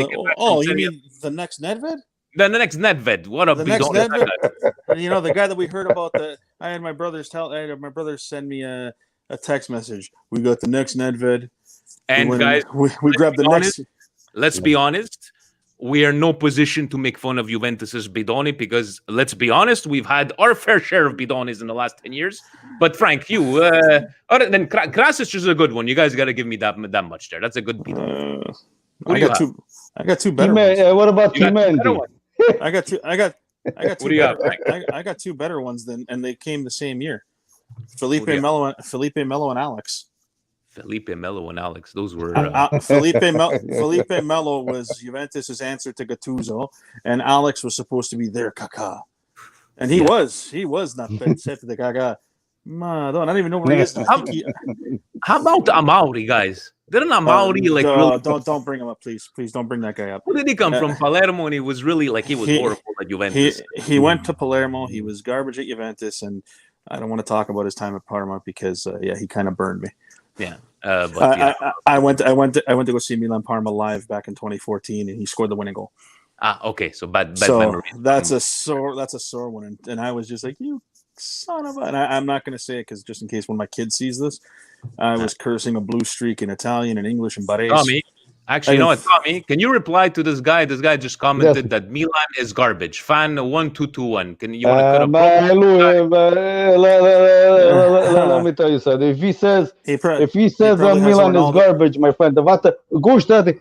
S2: mean the next Nedved?
S1: The next Nedved. What a
S2: next Nedved. The guy that we heard about. I had my brothers send me a text message. We got the next Nedved.
S1: And guys,
S2: we grabbed the next.
S1: Let's be honest. We are in no position to make fun of Juventus's bidoni because, let's be honest, we've had our fair share of bidonis in the last 10 years. But Frank, you, then Krasic is a good one. You guys got to give me that much there. That's a good bidoni.
S2: I got two better ones.
S3: What about Timendi?
S2: I got two. I got two better ones and they came the same year. Felipe Melo and Alex.
S1: Felipe Melo and Alex, those were
S2: Felipe Melo was Juventus's answer to Gattuso, and Alex was supposed to be their Kaká, and he was not set to the Kaká. I don't even know where he is.
S1: How about Amauri, guys? Didn't Amauri really?
S2: Don't bring him up, please. Please don't bring that guy up.
S1: Where did he come from? Palermo, and he was really he was horrible at Juventus.
S2: He went to Palermo. He was garbage at Juventus, and I don't want to talk about his time at Parma because he kind of burned me.
S1: Yeah.
S2: I went to go see Milan Parma live back in 2014, and he scored the winning goal.
S1: Okay, so bad memory.
S2: That's a sore one, and I was just like, you son of a. And I'm not going to say it because just in case one of my kids sees this, I was cursing a blue streak in Italian and English and Barese.
S1: Tommy, actually, Tommy, can you reply to this guy? This guy just commented that Milan is garbage. Fan 1221. Can you want to cut a
S3: let me tell you something. If he says that Milan is garbage, my friend, gustati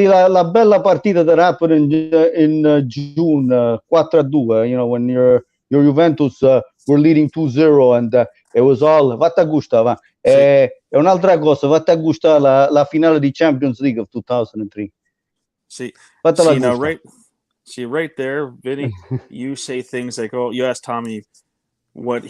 S3: la bella partita that happened in June 4-2. You know, when your Juventus were leading 2-0 and it was all vata gusta, va. E un'altra cosa, vata gusta la finale di Champions League of 2003.
S2: Right there, Vinny, you say things like, oh, you asked Tommy what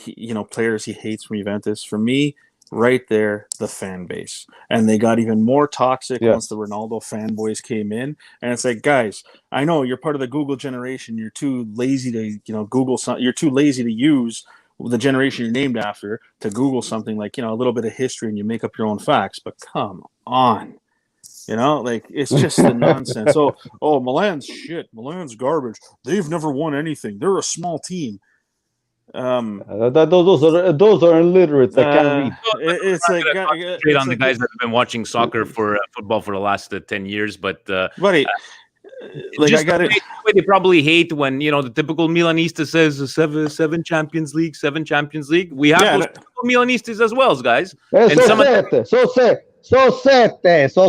S2: players he hates from Juventus. For me, right there, the fan base. And they got even more toxic once the Ronaldo fanboys came in. And it's like, guys, I know you're part of the Google generation. You're too lazy to, Google something. You're too lazy to use the generation you're named after to Google something like, a little bit of history and you make up your own facts. But come on. It's just the nonsense. Oh, Milan's shit. Milan's garbage. They've never won anything. They're a small team.
S3: Those are illiterate. They can't read.
S2: It's like
S1: straight on the guys that have been watching soccer for football for the last 10 years, but
S2: buddy,
S1: I got it. They probably hate when the typical Milanista says seven Champions League. We have those typical Milanistas as well, guys.
S3: And so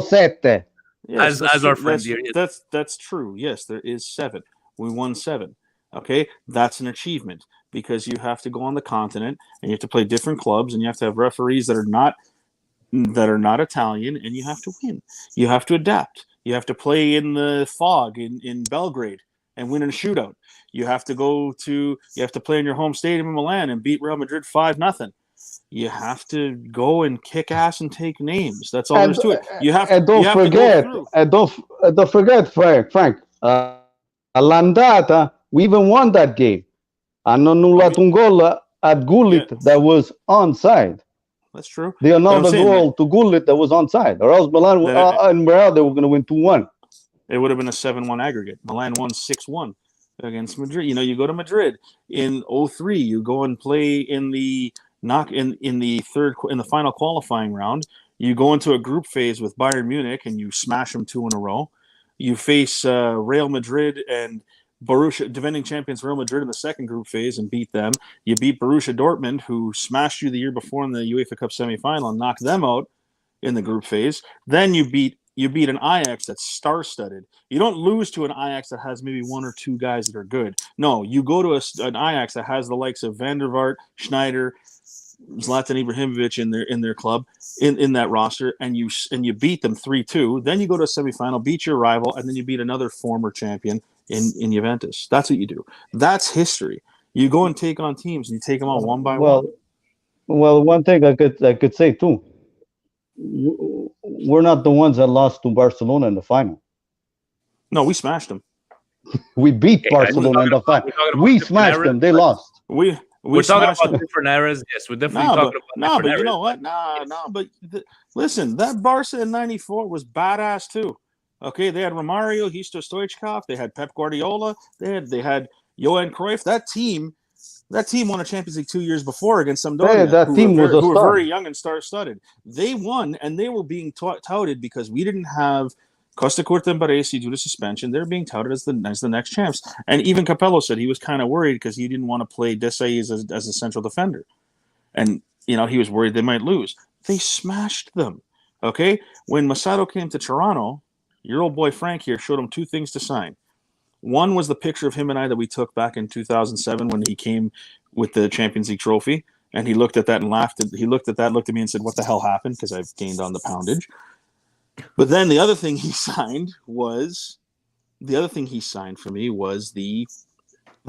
S3: sette.
S2: Yes,
S1: as our friend here.
S2: That's true. Yes, there is 7. We won 7. Okay, that's an achievement because you have to go on the continent and you have to play different clubs and you have to have referees that are not Italian and you have to win. You have to adapt. You have to play in the fog in Belgrade and win in a shootout. You have to play in your home stadium in Milan and beat Real Madrid 5-0. You have to go and kick ass and take names. That's all there's to it. You have to. Don't
S3: forget, Frank. All'andata, we even won that game. Hanno annullato un goal at Gullit that was onside.
S2: That's true.
S3: They annulled a goal to Gullit that was onside, or else Milan and Real they were going to win 2-1.
S2: It would have been a 7-1 aggregate. Milan won 6-1 against Madrid. You go to Madrid in 2003. You go and play in the final qualifying round. You go into a group phase with Bayern Munich and you smash them 2 in a row. You face Real Madrid and Borussia, defending champions Real Madrid in the second group phase and beat them. You beat Borussia Dortmund, who smashed you the year before in the UEFA Cup semifinal and knocked them out in the group phase. Then you beat an Ajax that's star-studded. You don't lose to an Ajax that has maybe 1 or 2 guys that are good. No, you go to an Ajax that has the likes of Van der Vaart, Schneider, Zlatan Ibrahimovic in their club in that roster, and you beat them 3-2. Then you go to a semifinal, beat your rival, and then you beat another former champion in Juventus. That's what you do. That's history. You go and take on teams and you take them on one by one.
S3: Well, one thing I could say too. We're not the ones that lost to Barcelona in the final.
S2: No, we smashed them.
S3: We beat Barcelona in the final. We smashed them. They lost.
S2: We're
S1: talking about different eras. Yes, we're definitely talking about different eras.
S2: You know what? Listen, that Barca in '94 was badass too. Okay, they had Romario, Hristo Stoichkov, they had Pep Guardiola, they had Johan Cruyff. That team won a Champions League 2 years before against Sampdoria. Who were very young and star-studded. They won, and they were being touted because we didn't have Costa Curta and Baresi due to suspension. They're being touted as the next champs. And even Capello said he was kind of worried because he didn't want to play Desai as a central defender. And, he was worried they might lose. They smashed them. Okay? When Masato came to Toronto, your old boy Frank here showed him 2 things to sign. One was the picture of him and I that we took back in 2007 when he came with the Champions League trophy. And he looked at that and laughed. He looked at me and said, "What the hell happened?" Because I've gained on the poundage. But then the other thing he signed for me was the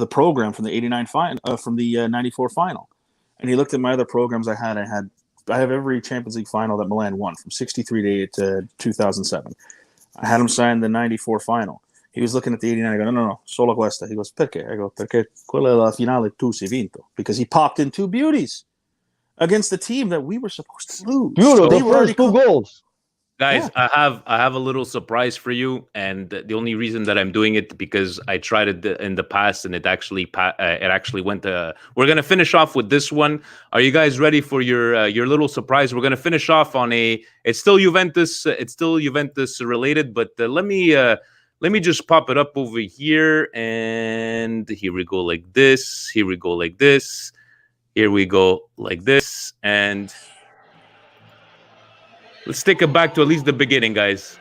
S2: program from the '89 final, from the '94 final. And he looked at my other programs I had. I had every Champions League final that Milan won from 63 to 2007. I had him sign the 94 final. He was looking at the 89. I go, no, solo questa. He goes, perché? I go, perché quella è la finale tu sei vinto. Because he popped in 2 beauties against the team that we were supposed to lose.
S3: Beautiful. The first 2 goals.
S1: Guys, yeah. I have a little surprise for you, and the only reason that I'm doing it because I tried it in the past and it actually went. We're gonna finish off with this one. Are you guys ready for your little surprise? We're gonna finish off on it's still Juventus related, but let me just pop it up over here, and here we go like this. Here we go like this. Here we go like this, and let's take it back to at least the beginning, guys.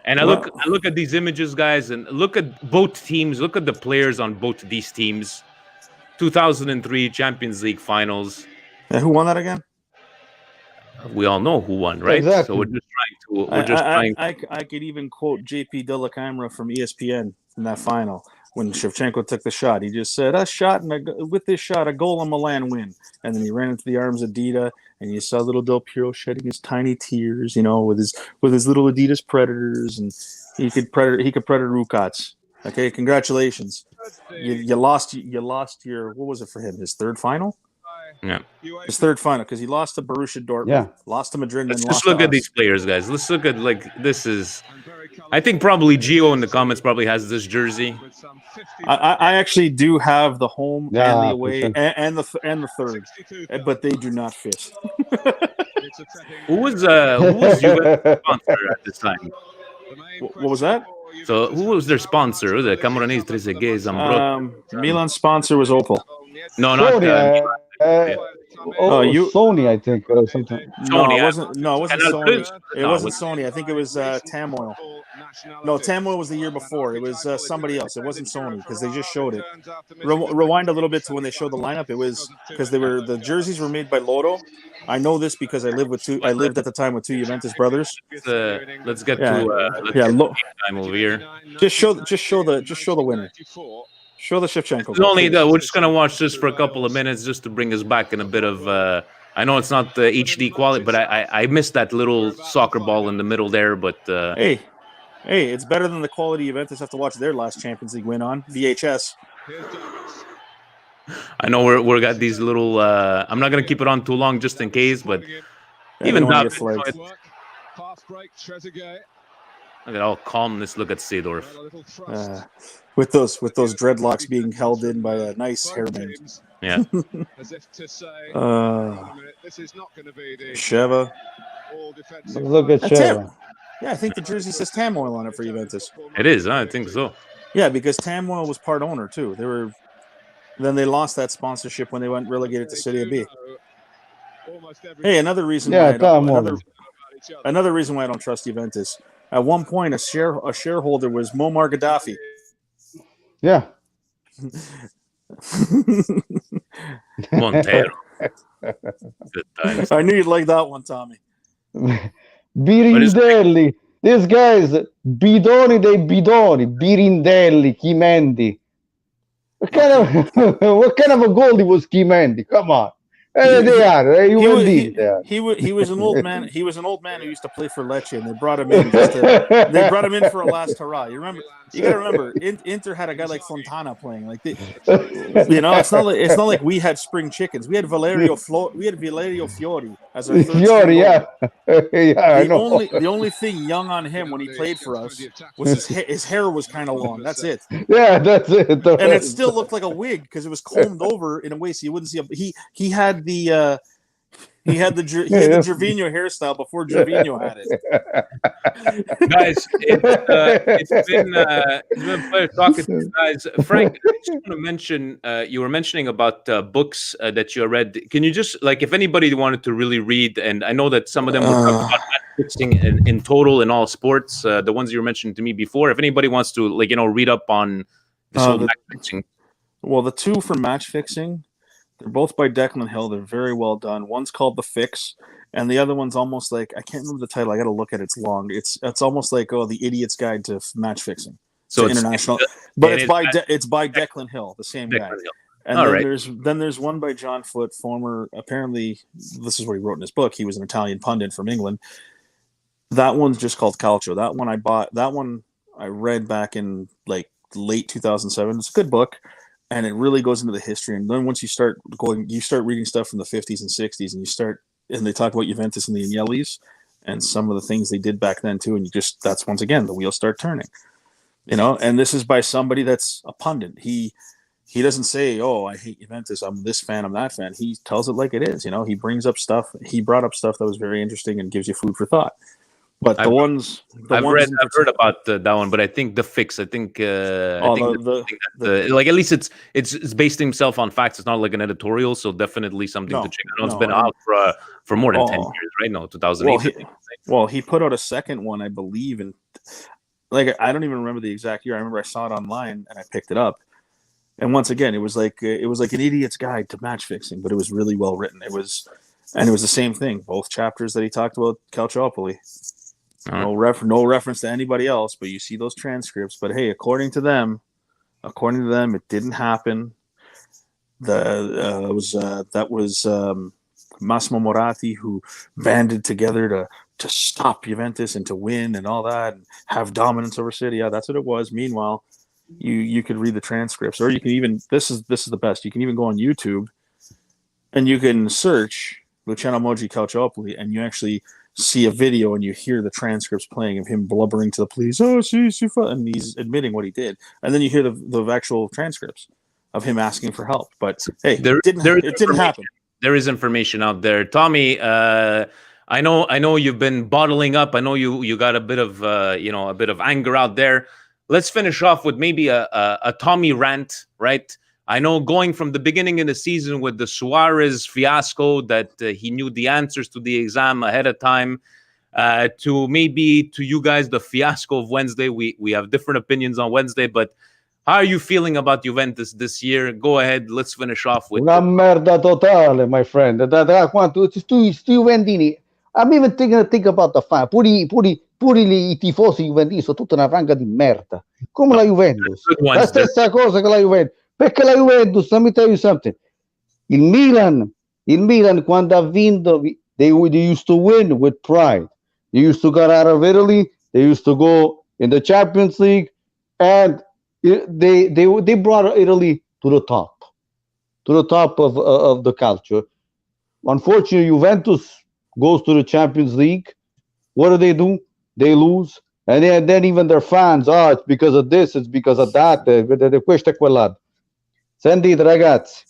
S1: And I look at these images, guys, and look at both teams. Look at the players on both these teams. 2003 Champions League finals.
S2: And who won that again?
S1: We all know who won, right?
S3: Exactly.
S1: So we're just trying.
S2: I could even quote JP De La Camera from ESPN in that final when Shevchenko took the shot. He just said, with this shot, a goal and Milan win. And then he ran into the arms of Dida, and you saw little Del Piero shedding his tiny tears, with his little Adidas Predators, and he could predator Rukats. Okay, congratulations. You lost your, what was it for him? His 3rd final?
S1: Yeah,
S2: his 3rd final, because he lost to Borussia Dortmund, lost to Madrid.
S1: Let's just look at these players, guys. Let's look at this is. I think probably Gio in the comments probably has this jersey.
S2: I actually do have the home and the away and the 3rd, but they do not fit.
S1: Who was Juve sponsor at this time?
S2: What was that?
S1: So who was their sponsor? The Camoranese Trezeguet Zambrotta.
S2: Milan's sponsor was Opel.
S1: No, not
S3: Sony, I think, or something.
S2: No, it wasn't. No, it wasn't Sony. It wasn't Sony. I think it was Tamoil. No, Tamoil was the year before. It was somebody else. It wasn't Sony because they just showed it. Rewind a little bit to when they showed the lineup. It was because the jerseys were made by Loro. I know this because I lived at the time with 2 Juventus brothers.
S1: Let's get to time over here.
S2: Just show the winner. Show the Shevchenko.
S1: We're just gonna watch this for a couple of minutes just to bring us back in a bit of. I know it's not the HD quality, but I missed that little soccer ball in the middle there. But
S2: hey, it's better than the quality Juventus have to watch their last Champions League win on VHS.
S1: I know we're got these little. I'm not gonna keep it on too long just in case, but even that. Look at all calmness. Look at Seedorf.
S2: With those dreadlocks being held in by a nice hairman.
S1: Yeah.
S2: Sheva.
S3: Look at Sheva.
S2: Yeah, I think the jersey says Tamoil on it for Juventus.
S1: It is. I think so.
S2: Yeah, because Tamoil was part owner too. Then they lost that sponsorship when they went relegated to Serie B. Hey, another reason why I don't trust Juventus. At one point, a shareholder was Muammar Gaddafi.
S3: Yeah.
S1: Montero. Good times.
S2: I knew you'd like that one, Tommy.
S3: Birindelli. These guys, bidoni dei bidoni. Birindelli, Chimendi. What kind of a goalie was Chimendi? Come on. They are.
S2: He was an old man. He was an old man who used to play for Lecce, and they brought him in. They brought him in for a last hurrah. You got to remember, Inter had a guy like Fontana playing. It's not like we had spring chickens. We had Valerio Fiori as our third
S3: Fiori. Yeah, I know.
S2: The only thing young on him when he played for us was his hair was kind of long. That's it.
S3: Yeah, that's it.
S2: And it still looked like a wig because it was combed over in a way so you wouldn't see him. He had the Gervinho hairstyle before Gervinho had it.
S1: Guys, it's been a pleasure talking to you guys. Frank, I just want to mention you were mentioning about books that you read. Can you just if anybody wanted to really read, and I know that some of them were talking about match fixing in total in all sports, the ones you were mentioning to me before. If anybody wants to read up on this whole match fixing.
S2: Well, the two for match fixing. They're both by Declan Hill. They're very well done. One's called The Fix, and the other one's almost like I can't remember the title. I got to look at it. It's long. It's almost like The Idiot's Guide to Match Fixing. So it's international, but it's by Declan Hill, the same guy. And
S1: All
S2: then
S1: right.
S2: there's one by John Foote, former, apparently this is what he wrote in his book. He was an Italian pundit from England. That one's just called Calcio. That one I bought. That one I read back in like late 2007. It's a good book, and it really goes into the history. And then once you start reading stuff from the 50s and 60s, and they talk about Juventus and the Agnellis and some of the things they did back then too. And that's once again the wheels start turning, And this is by somebody that's a pundit. He doesn't say, "Oh, I hate Juventus. I'm this fan. I'm that fan." He tells it like it is. He brings up stuff. He brought up stuff that was very interesting and gives you food for thought. But
S1: I've heard about that one, but I think the fix. I think like at least it's based himself on facts. It's not like an editorial, so definitely something to check out. It's been out for more than 10 years, right? No, 2008.
S2: Well, he put out a second one, I believe, and like I don't even remember the exact year. I remember I saw it online and I picked it up. And once again, it was like an idiot's guide to match fixing, but it was really well written. It was the same thing. Both chapters that he talked about Calciopoli. No reference to anybody else, but you see those transcripts. But hey, according to them, it didn't happen. That was Massimo Moratti who banded together to stop Juventus and to win and all that and have dominance over City. Yeah, that's what it was. Meanwhile, you could read the transcripts, or you can even this is the best. You can even go on YouTube and you can search Luciano Moggi Calciopoli, and you actually see a video and you hear the transcripts playing of him blubbering to the police. Oh, and he's admitting what he did, and then you hear the actual transcripts of him asking for help. But hey, it didn't happen.
S1: There is information out there, Tommy. I know you've been bottling up. I know you got a bit of a bit of anger out there. Let's finish off with maybe a Tommy rant, right? I know going from the beginning of the season with the Suarez fiasco that he knew the answers to the exam ahead of time, to maybe to you guys the fiasco of Wednesday. We have different opinions on Wednesday, but how are you feeling about Juventus this year? Go ahead, let's finish off with
S3: una merda totale, my friend. Da quanto sti Juventini. I'm even think about the fan. Pure i tifosi Juventini sono tutta una franga di merda. Come la Juventus. La stessa cosa che la Juventus. Perché la Juventus, let me tell you something. Il Milan quando ha vinto, they used to win with pride. They used to get out of Italy. They used to go in the Champions League, and they brought Italy to the top of the culture. Unfortunately, Juventus goes to the Champions League. What do? They lose, and then even their fans, it's because of this, it's because of that. Questo e quell'altro. Sentite ragazzi,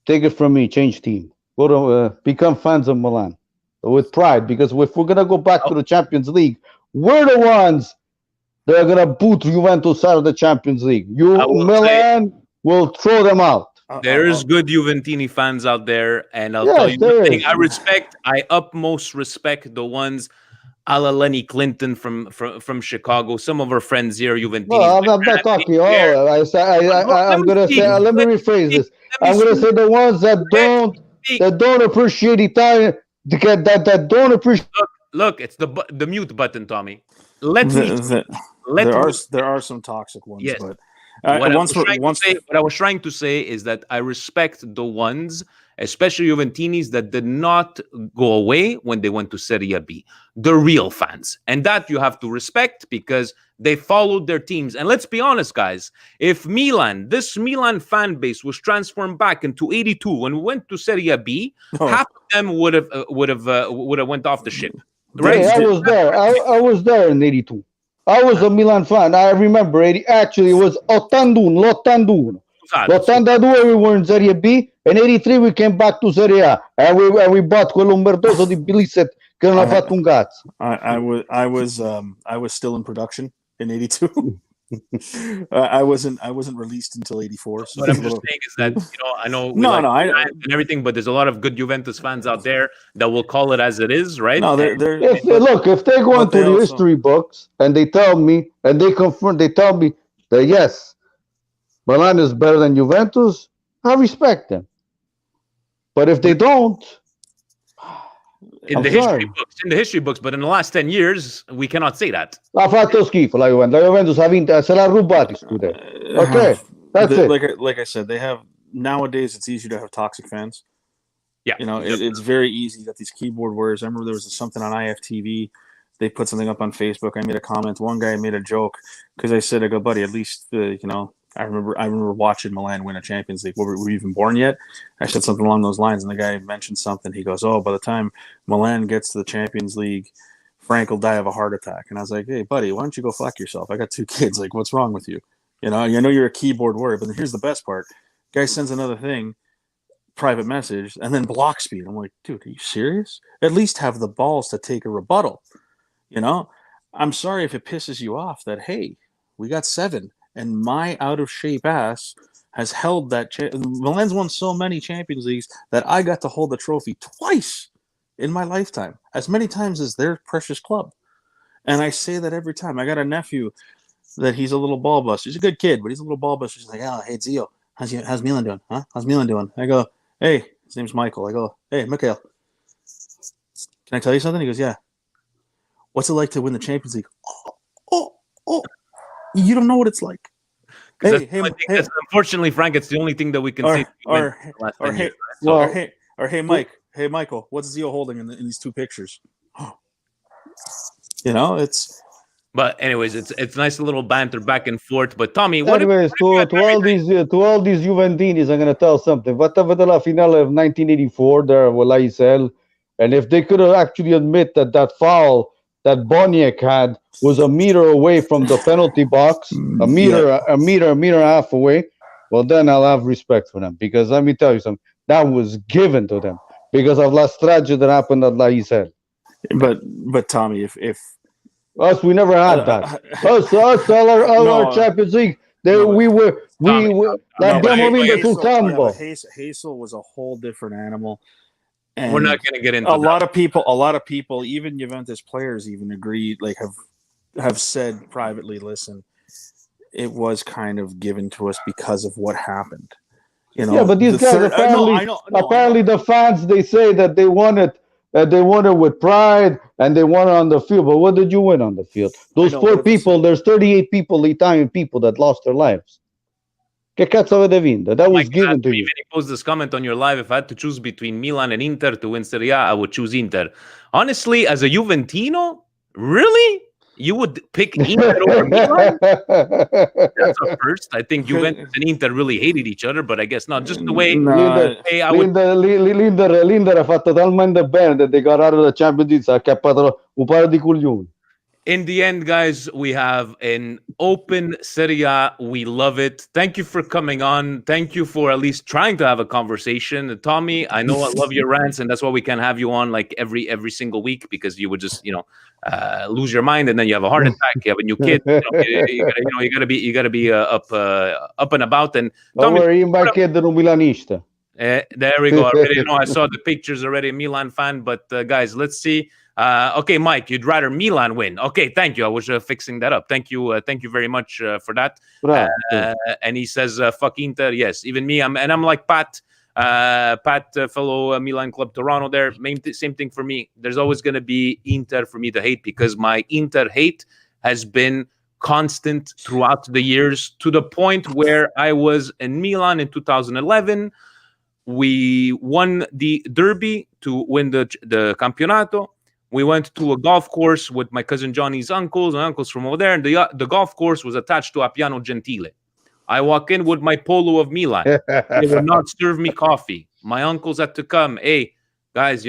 S3: take it from me, change team. Go to become fans of Milan with pride, because if we're gonna go back to the Champions League, we're the ones that are gonna boot Juventus out of the Champions League. Milan will throw them out.
S1: There is good Juventini fans out there, and I'll tell you one thing. I utmost respect the ones a la Lenny Clinton from Chicago. Some of our friends here, Juventini.
S3: No, I'm not talking. I'm gonna say. Let me rephrase this. I'm gonna say the ones that don't appreciate Italian, that don't appreciate.
S1: Look, it's the mute button, Tommy.
S2: There are some toxic ones,
S1: yes.
S2: But
S1: what I was trying to say is that I respect the ones, especially Juventinis, that did not go away when they went to Serie B. The real fans. And that you have to respect because they followed their teams. And let's be honest, guys, if this Milan fan base was transformed back into 82 when we went to Serie B, half of them would have went off the ship.
S3: Right? Hey, I was there. I was there in 82. I was a Milan fan. I remember 80. Actually, it was 81. L'81. L'82 we were in Serie B. In 83 we came back to Serie A. And we bought quell'Umbertoso di Bilisset che non ha fatto un cazzo.
S2: I was still in production in 82. I wasn't released until 84. So
S1: what I'm just saying is that I know and everything, but there's a lot of good Juventus fans out there that will call it as it is, right?
S2: No,
S3: if they go into the history books and they tell me and they tell me that yes, Milan is better than Juventus, I respect them. But if they don't,
S1: in the history books, but in the last 10 years, we cannot say that.
S3: Ha fatto schifo la Juventus ha vinto, se l'ha rubato scudetto. Ok? That's it.
S2: Like I said, they have nowadays. It's easy to have toxic fans.
S1: Yeah,
S2: You know, it's very easy. You got these keyboard warriors. I remember there was something on IFTV. They put something up on Facebook. I made a comment. One guy made a joke because I go, buddy, at least you know. I remember watching Milan win a Champions League. Were you even born yet? I said something along those lines, and the guy mentioned something. He goes, "Oh, by the time Milan gets to the Champions League, Frank will die of a heart attack." And I was like, "Hey, buddy, why don't you go fuck yourself? I got 2 kids. Like, what's wrong with you? You know, I know you're a keyboard warrior, but here's the best part: guy sends another thing, private message, and then blocks me. I'm like, dude, are you serious? At least have the balls to take a rebuttal. You know, I'm sorry if it pisses you off that hey, we got 7." And my out of shape ass has held that. Milan's won so many Champions Leagues that I got to hold the trophy twice in my lifetime, as many times as their precious club. And I say that every time. I got a nephew that he's a little ball buster. He's a good kid, but he's a little ball buster. He's like, oh, hey, Zio, how's Milan doing? Huh? How's Milan doing? I go, hey, his name's Michael. I go, hey, Mikhail, can I tell you something? He goes, yeah. What's it like to win the Champions League? Oh. You don't know what it's like.
S1: Hey, unfortunately, Frank, it's the only thing that we can say.
S2: Hey, Mike. Hey, Michael. What's Zio holding in these 2 pictures? You know, it's.
S1: But anyways, it's nice little banter back and forth. But Tommy,
S3: to all these Juventini, I'm gonna tell something. Whatever the finale of 1984, there with Laisel, and if they could have actually admit that foul that Boniek had was a meter away from the penalty box, a meter and a half away, well, then I'll have respect for them. Because let me tell you something, that was given to them because of last tragedy that happened at La Isel.
S2: But Tommy, if
S3: us, we never had that. Our Champions League,
S2: Hazel was a whole different animal. And
S1: we're not going to get into
S2: a lot of people, even Juventus players, even agreed, like have said privately, listen, it was kind of given to us because of what happened. You know,
S3: yeah, but these guys apparently the fans, they say that they won it with pride and they won it on the field. But what did you win on the field? Those 4 people, there's 38 people, Italian people that lost their lives. Che cazzo avete vinto? That was given to you.
S1: Even post this comment on your live. If I had to choose between Milan and Inter to win Serie A, I would choose Inter. Honestly, as a Juventino, really? You would pick Inter over Milan? That's a first. I think Juventus and Inter really hated each other, but I guess not. Just the way.
S3: Linder ha fatto talmente bene that they got out of the Champions League, ha accappato un paio di coglioni.
S1: In the end, guys, we have an open Serie A. We love it. Thank you for coming on. Thank you for at least trying to have a conversation. Tommy, I know I love your rants, and that's why we can have you on like every single week, because you would just, lose your mind, and then you have a heart attack. You have a new kid. You gotta be up and about. And
S3: Tommy, don't worry, my kid is Milanista.
S1: There we go. I saw the pictures already. Milan fan, but guys, let's see. Okay, Mike, you'd rather Milan win. Okay, thank you. I was fixing that up. Thank you very much for that. And he says, "Fuck Inter." Yes, even me. I'm like Pat, fellow Milan Club Toronto. There, same thing for me. There's always going to be Inter for me to hate, because my Inter hate has been constant throughout the years, to the point where I was in Milan in 2011. We won the derby to win the campionato. We went to a golf course with my cousin Johnny's uncles from over there, and the golf course was attached to Appiano Gentile. I walk in with my polo of Milan. They would not serve me coffee. My uncles had to come. Hey, guys,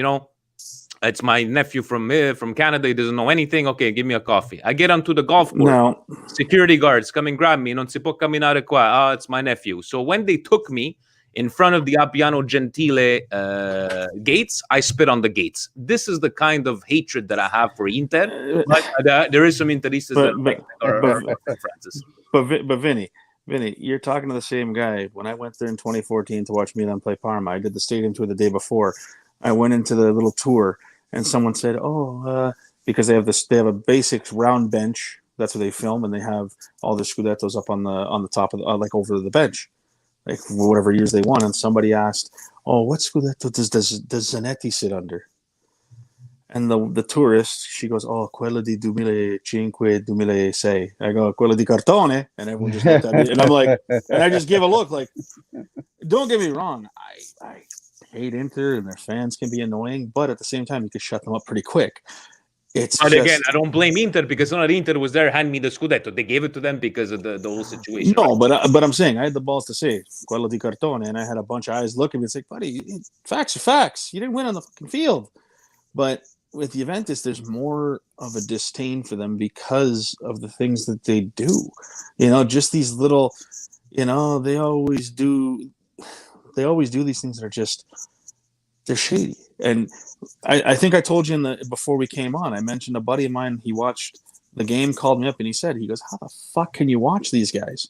S1: it's my nephew from Canada. He doesn't know anything. Okay, give me a coffee. I get onto the golf course.
S2: No.
S1: Security guards come and grab me. Non si può camminare qua. Oh, it's my nephew. So when they took me in front of the Appiano Gentile gates, I spit on the gates. This is the kind of hatred that I have for Inter. But there is some Interistas that are Francis.
S2: But Vinny, you're talking to the same guy. When I went there in 2014 to watch Milan play Parma, I did the stadium tour the day before. I went into the little tour, and someone said, because they have a basic round bench. That's where they film, and they have all the Scudettos up on the top of like over the bench, like whatever years they won. And somebody asked, "Oh, what Scudetto does Zanetti sit under?" And the tourist, she goes, "Oh, quello di 2005, 2006." I go, "Quello di cartone," and everyone just looked at me, and I'm like, and I just gave a look, like, don't get me wrong, I hate Inter, and their fans can be annoying, but at the same time, you could shut them up pretty quick. It's
S1: But
S2: just,
S1: again, I don't blame Inter because not Inter was there, hand me the Scudetto. They gave it to them because of the whole situation.
S2: no,
S1: right?
S2: but I'm saying I had the balls to say quello di cartone, and I had a bunch of eyes looking at me. It's like, buddy, facts are facts. You didn't win on the fucking field. But with Juventus, there's more of a disdain for them because of the things that they do. Just these little, they always do these things that are just, they're shady. And I think I told you before we came on, I mentioned a buddy of mine, he watched the game, called me up, and he goes, how the fuck can you watch these guys?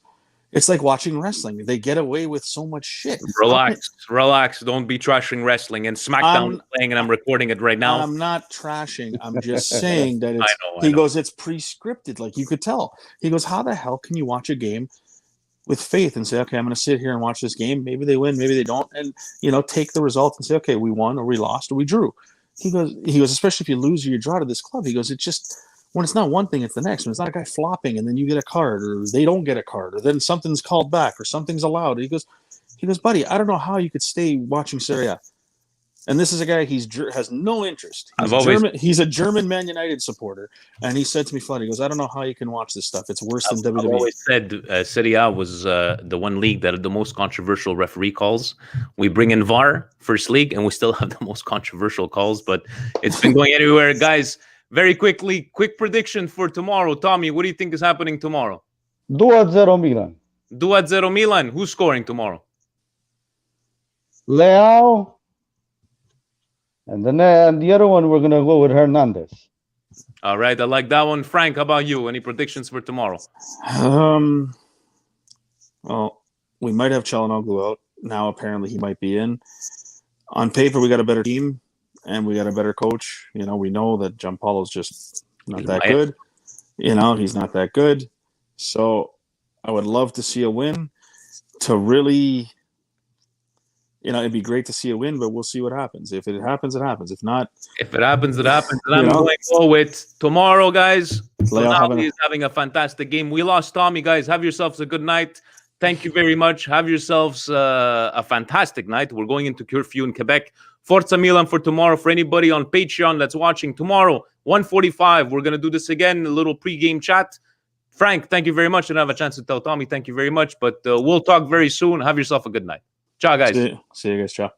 S2: It's like watching wrestling. They get away with so much shit.
S1: Relax. Don't be trashing wrestling. And SmackDown is playing, and I'm recording it right now.
S2: I'm not trashing. I'm just saying that it's.
S1: I know.
S2: Goes, it's pre-scripted. Like, you could tell. He goes, how the hell can you watch a game with faith and say, okay, I'm going to sit here and watch this game. Maybe they win, maybe they don't, and take the result and say, okay, we won or we lost or we drew. He goes, especially if you lose or you draw to this club. He goes, it's just. When it's not one thing, it's the next. When it's not a guy flopping and then you get a card or they don't get a card or then something's called back or something's allowed. He goes, buddy, I don't know how you could stay watching Serie A. And this is a guy has no interest. He's a German Man United supporter. And he said to me flat, he goes, I don't know how you can watch this stuff. It's worse than WWE.
S1: I've always said Serie A was the one league that had the most controversial referee calls. We bring in VAR, first league, and we still have the most controversial calls. But it's been going everywhere. Guys, very quickly, quick prediction for tomorrow. Tommy, what do you think is happening tomorrow?
S3: 2-0 Milan.
S1: 2-0 Milan. Who's scoring tomorrow?
S3: Leao. And the other one, we're going to go with Hernandez.
S1: All right, I like that one. Frank, how about you? Any predictions for tomorrow?
S2: Well, we might have Çalhanoğlu out. Now, apparently, he might be in. On paper, we got a better team. And we got a better coach. We know that Giampaolo's just not that good. He's not that good. So I would love to see a win to really, it'd be great to see a win, but we'll see what happens. If it happens, it happens. If not,
S1: if it happens, it happens. And I'm going to go with tomorrow, guys. Tonali is having a fantastic game. We lost Tommy, guys. Have yourselves a good night. Thank you very much. Have yourselves a fantastic night. We're going into curfew in Quebec. Forza Milan for tomorrow. For anybody on Patreon that's watching tomorrow, 1:45. We're going to do this again, a little pre-game chat. Frank, thank you very much. I didn't have a chance to tell Tommy, thank you very much. But we'll talk very soon. Have yourself a good night. Ciao, guys.
S2: See you guys. Ciao.